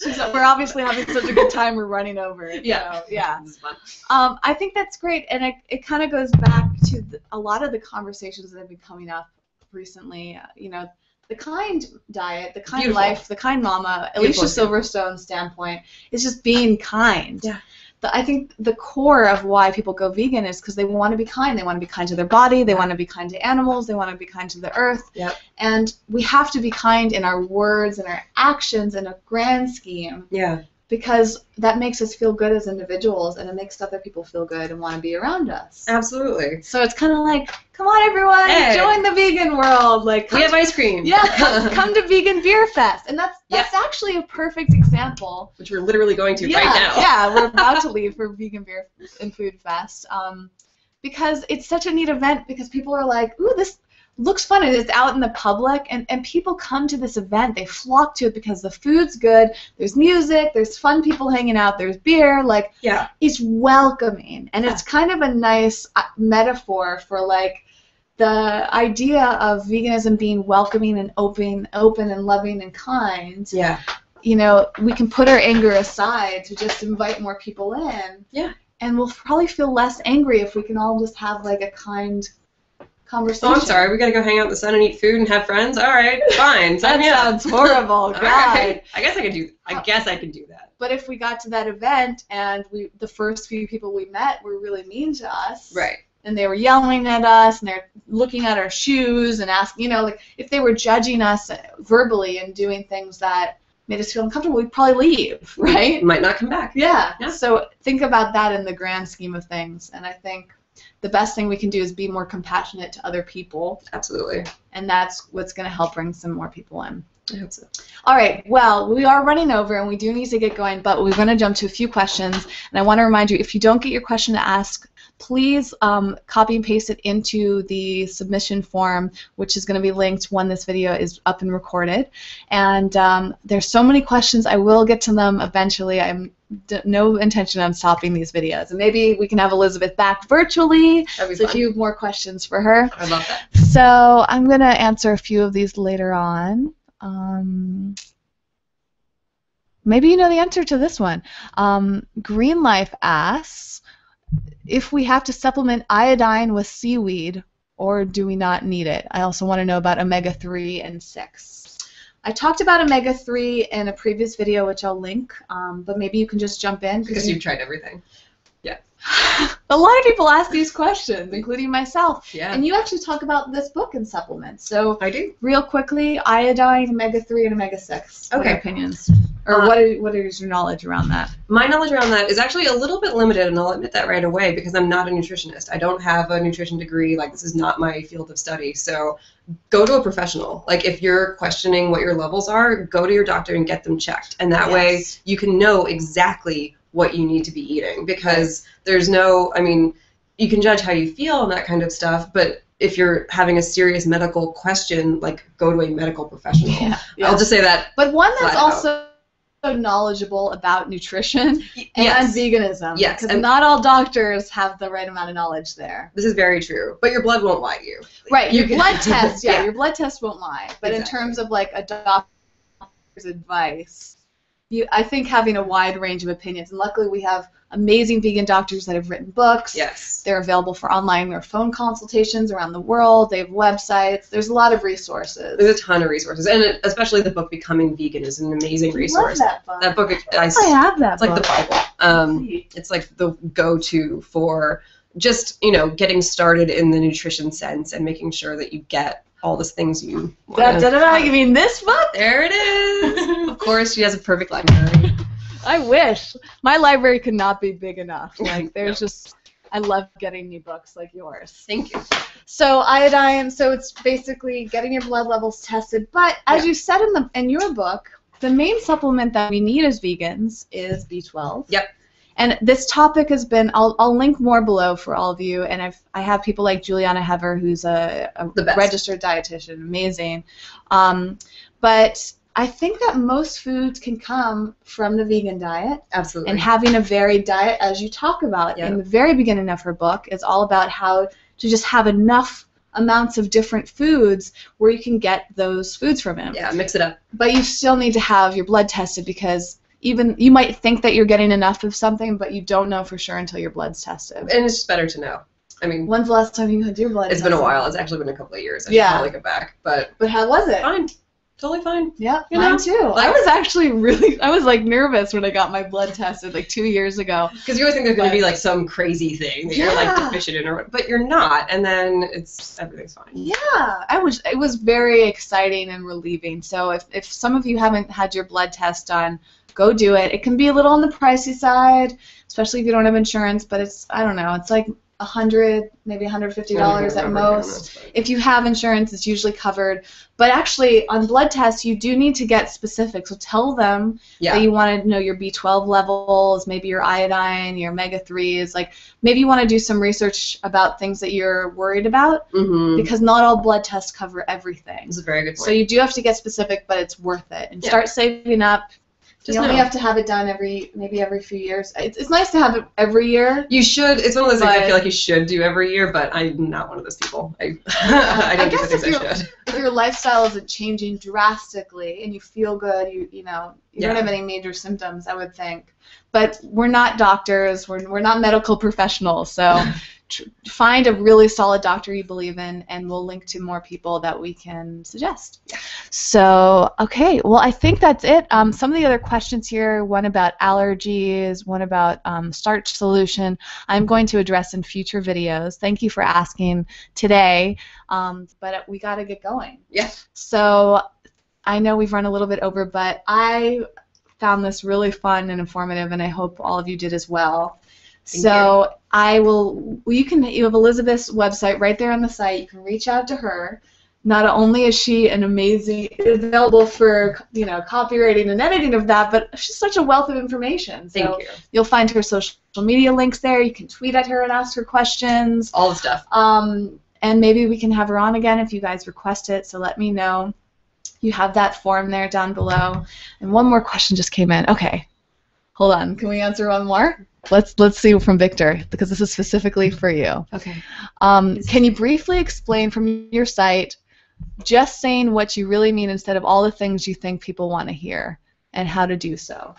No. We're obviously having such a good time. We're running over it. Yeah, so, yeah. This is fun. I think that's great, and it kind of goes back to a lot of the conversations that have been coming up recently. You know, the kind diet, the kind life, the kind mama, Alicia Silverstone's standpoint is just being kind. Yeah. I think the core of why people go vegan is because they want to be kind. They want to be kind to their body. They want to be kind to animals. They want to be kind to the earth. Yep. And we have to be kind in our words and our actions in a grand scheme. Yeah. Because that makes us feel good as individuals, and it makes other people feel good and want to be around us. Absolutely. So it's kind of like, come on, everyone, join the vegan world. Like, we have ice cream. Yeah, come to Vegan Beer Fest, and that's actually a perfect example. Which we're literally going to right now. Yeah, we're about to leave for Vegan Beer and Food Fest, because it's such a neat event. Because people are like, ooh, this looks fun. It's out in the public, and people come to this event. They flock to it because the food's good. There's music. There's fun people hanging out. There's beer. Like, it's welcoming, and it's kind of a nice metaphor for like the idea of veganism being welcoming and open and loving and kind. Yeah. You know, we can put our anger aside to just invite more people in. Yeah. And we'll probably feel less angry if we can all just have like a kind conversation. Oh, I'm sorry. We gotta go hang out in the sun and eat food and have friends. All right, fine. That sounds horrible. God. Right. I guess I can do that. But if we got to that event and the first few people we met were really mean to us, right? And they were yelling at us, and they're looking at our shoes and asking, you know, like if they were judging us verbally and doing things that made us feel uncomfortable, we'd probably leave, right? Might not come back. Yeah. So think about that in the grand scheme of things, and I think the best thing we can do is be more compassionate to other people. Absolutely. And that's what's going to help bring some more people in. I hope so. All right. Well, we are running over, and we do need to get going, but we're going to jump to a few questions. And I want to remind you, if you don't get your question to ask, please copy and paste it into the submission form, which is going to be linked when this video is up and recorded. And there's so many questions. I will get to them eventually. I'm no intention on stopping these videos. And maybe we can have Elizabeth back virtually. That'd be so fun. if you have more questions for her. I love that. So I'm going to answer a few of these later on. Maybe you know the answer to this one. Green Life asks if we have to supplement iodine with seaweed, or do we not need it? I also want to know about omega-3 and 6. I talked about omega-3 in a previous video, which I'll link, but maybe you can just jump in. Because you've tried everything. Yeah. A lot of people ask these questions, including myself. Yeah. And you actually talk about this book in supplements. So I do. Real quickly, iodine, omega-3, and omega-6. Okay. What are your opinions? Or what is your knowledge around that? My knowledge around that is actually a little bit limited, and I'll admit that right away because I'm not a nutritionist. I don't have a nutrition degree. Like, this is not my field of study. So go to a professional. Like, if you're questioning what your levels are, go to your doctor and get them checked. And that way you can know exactly what you need to be eating, because there's no, I mean, you can judge how you feel and that kind of stuff, but if you're having a serious medical question, like, go to a medical professional. I'll just say that. But one that's also knowledgeable about nutrition and veganism. Yes. Because not all doctors have the right amount of knowledge there. This is very true. But your blood won't lie to you. Right. Your blood test, your blood test won't lie. But in terms of, like, a doctor's advice, I think having a wide range of opinions, and luckily we have amazing vegan doctors that have written books. Yes. They're available for online or phone consultations around the world. They have websites. There's a lot of resources. There's a ton of resources, and especially the book Becoming Vegan is an amazing resource. I love that book. That book, I have that book. It's like the Bible. It's like the go-to for just, you know, getting started in the nutrition sense and making sure that you get all the things you want. You mean this book? There it is. Of course, she has a perfect library. I wish. My library could not be big enough. Like, there's just, I love getting new books like yours. Thank you. So iodine, so it's basically getting your blood levels tested. But as you said in your book, the main supplement that we need as vegans is B12. Yep. And this topic has been, I'll link more below for all of you, and I have people like Juliana Hever, who's a registered dietitian, amazing. But I think that most foods can come from the vegan diet. Absolutely. And having a varied diet, as you talk about in the very beginning of her book, is all about how to just have enough amounts of different foods where you can get those foods from it. Yeah, mix it up. But you still need to have your blood tested, because even you might think that you're getting enough of something, but you don't know for sure until your blood's tested. And it's just better to know. I mean, when's the last time you had your blood tested? It's been a while. It's actually been a couple of years. I should probably get back. But how was it? Fine. Totally fine. Yeah, mine too. Like, I was actually I was like nervous when I got my blood tested like 2 years ago. Because you always think there's going to be like some crazy thing that you're like deficient in, but you're not, and then everything's fine. Yeah, it was very exciting and relieving. So if some of you haven't had your blood test done, go do it. It can be a little on the pricey side, especially if you don't have insurance, but I don't know, it's like $100, maybe $150 at most. If you have insurance, it's usually covered. But actually, on blood tests, you do need to get specific. So tell them that you want to know your B12 levels, maybe your iodine, your omega-3s. Like, maybe you want to do some research about things that you're worried about, because not all blood tests cover everything. That's a very good point. So you do have to get specific, but it's worth it. And start saving up. You only have to have it done maybe every few years. It's nice to have it every year. You should. It's one of those things I feel like you should do every year, but I'm not one of those people. I don't do the things I should. If your lifestyle isn't changing drastically and you feel good, you don't have any major symptoms, I would think. But we're not doctors. We're not medical professionals, so find a really solid doctor you believe in, and we'll link to more people that we can suggest. So, okay, well, I think that's it. Some of the other questions here, one about allergies, one about starch solution, I'm going to address in future videos. Thank you for asking today, but we got to get going. Yes. So, I know we've run a little bit over, but I found this really fun and informative, and I hope all of you did as well. So you have Elizabeth's website right there on the site. You can reach out to her. Not only is she available for copywriting and editing of that, but she's such a wealth of information. So Thank you. You'll find her social media links there. You can tweet at her and ask her questions. All the stuff. And maybe we can have her on again if you guys request it. So let me know. You have that form there down below. And one more question just came in. Okay, hold on. Can we answer one more? Let's see from Victor, because this is specifically for you. Okay. Can you briefly explain from your site just saying what you really mean instead of all the things you think people want to hear, and how to do so?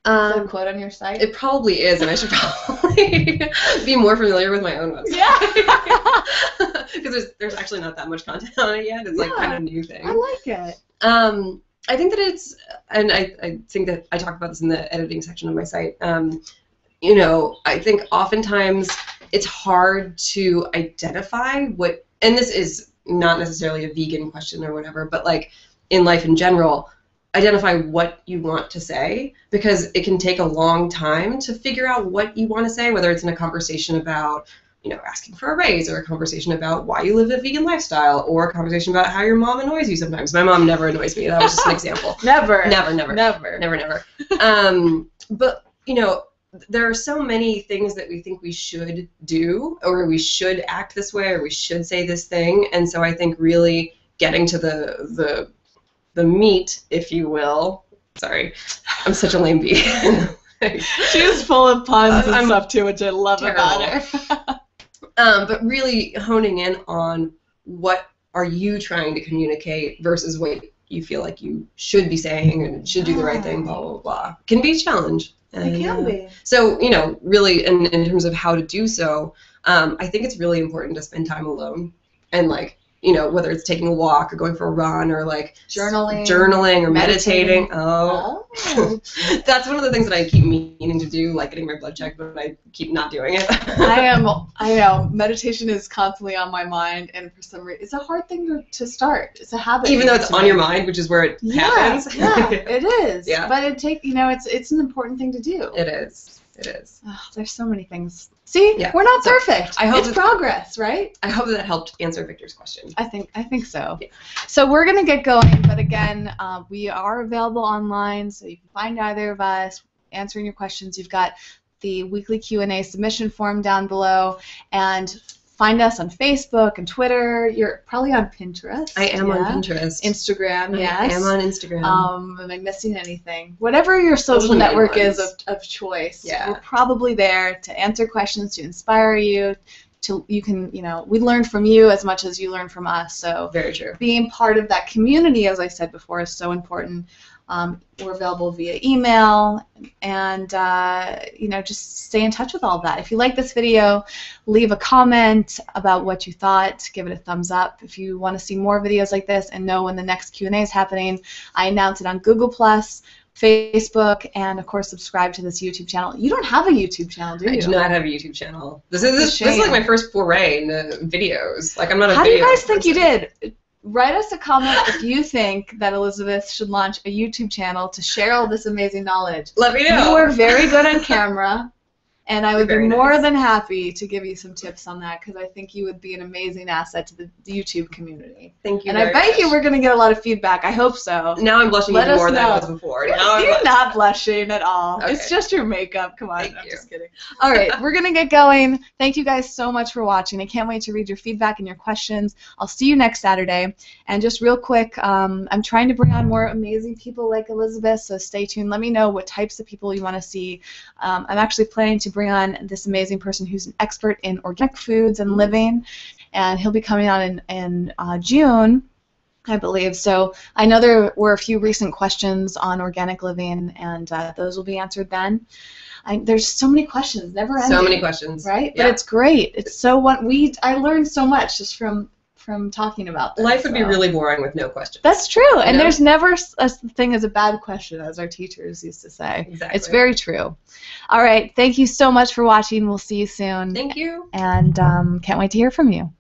Is that a quote on your site? It probably is, and I should probably be more familiar with my own website. Yeah. Because there's actually not that much content on it yet. It's like kind of a new thing. I like it. I think that it's, and I think that I talk about this in the editing section of my site. I think oftentimes it's hard to identify what, and this is not necessarily a vegan question or whatever, but like in life in general, identify what you want to say, because it can take a long time to figure out what you want to say, whether it's in a conversation about, you know, asking for a raise, or a conversation about why you live a vegan lifestyle, or a conversation about how your mom annoys you sometimes. My mom never annoys me. That was just an example. Never. But, you know, there are so many things that we think we should do, or we should act this way, or we should say this thing. And so I think really getting to the meat, if you will. Sorry, I'm such a lame bee. She is full of puns and stuff too, which I love about her. But really honing in on what are you trying to communicate versus what you feel like you should be saying and should do the right thing, blah, blah, blah. Can be a challenge. And, it can be. So, you know, really in terms of how to do so, I think it's really important to spend time alone, and like, you know, whether it's taking a walk or going for a run, or like journaling or meditating. Oh. That's one of the things that I keep meaning to do, like getting my blood checked, but I keep not doing it. I know. Meditation is constantly on my mind, and for some reason, it's a hard thing to start. It's a habit. Even though it's on your mind, which is where it happens. Yeah, it is. Yeah. But it's an important thing to do. It is. It is. Oh, there's so many things. See, we're not perfect. I hope it's progress, right? I hope that helped answer Victor's question. I think so. Yeah. So we're gonna get going, but again, we are available online, so you can find either of us answering your questions. You've got the weekly Q&A submission form down below, and find us on Facebook and Twitter. You're probably on Pinterest. I am on Pinterest. Instagram, yes. I am on Instagram. Am I missing anything? Whatever your social network is of choice, we're probably there to answer questions, to inspire you. You can, you know, we learn from you as much as you learn from us. So very true. Being part of that community, as I said before, is so important. We're available via email, and you know, just stay in touch with all of that. If you like this video, leave a comment about what you thought. Give it a thumbs up. If you want to see more videos like this and know when the next Q&A is happening, I announce it on Google+, Facebook, and of course subscribe to this YouTube channel. You don't have a YouTube channel, do you? I do not have a YouTube channel. This is like my first foray into videos. Like, I'm not a video. How do you guys think you did? Write us a comment if you think that Elizabeth should launch a YouTube channel to share all this amazing knowledge. Let me know. You are very good on camera, and I would be more than happy to give you some tips on that, because I think you would be an amazing asset to the YouTube community. Thank you. And I bet you we're going to get a lot of feedback. I hope so. Now I'm blushing even more than I was before. You're not blushing at all. Okay. It's just your makeup. Come on. I'm just kidding. All right, we're going to get going. Thank you guys so much for watching. I can't wait to read your feedback and your questions. I'll see you next Saturday. And just real quick, I'm trying to bring on more amazing people like Elizabeth, so stay tuned. Let me know what types of people you want to see. I'm actually planning to bring on this amazing person who's an expert in organic foods and living, and he'll be coming on in June, I believe. So I know there were a few recent questions on organic living, and those will be answered then. There's so many questions, never ending. So many questions, right? Yeah. But it's great. It's so I learned so much just from talking about this. Life would be really boring with no questions. That's true, and there's never a thing as a bad question, as our teachers used to say. Exactly. It's very true. All right, thank you so much for watching. We'll see you soon. Thank you. And can't wait to hear from you.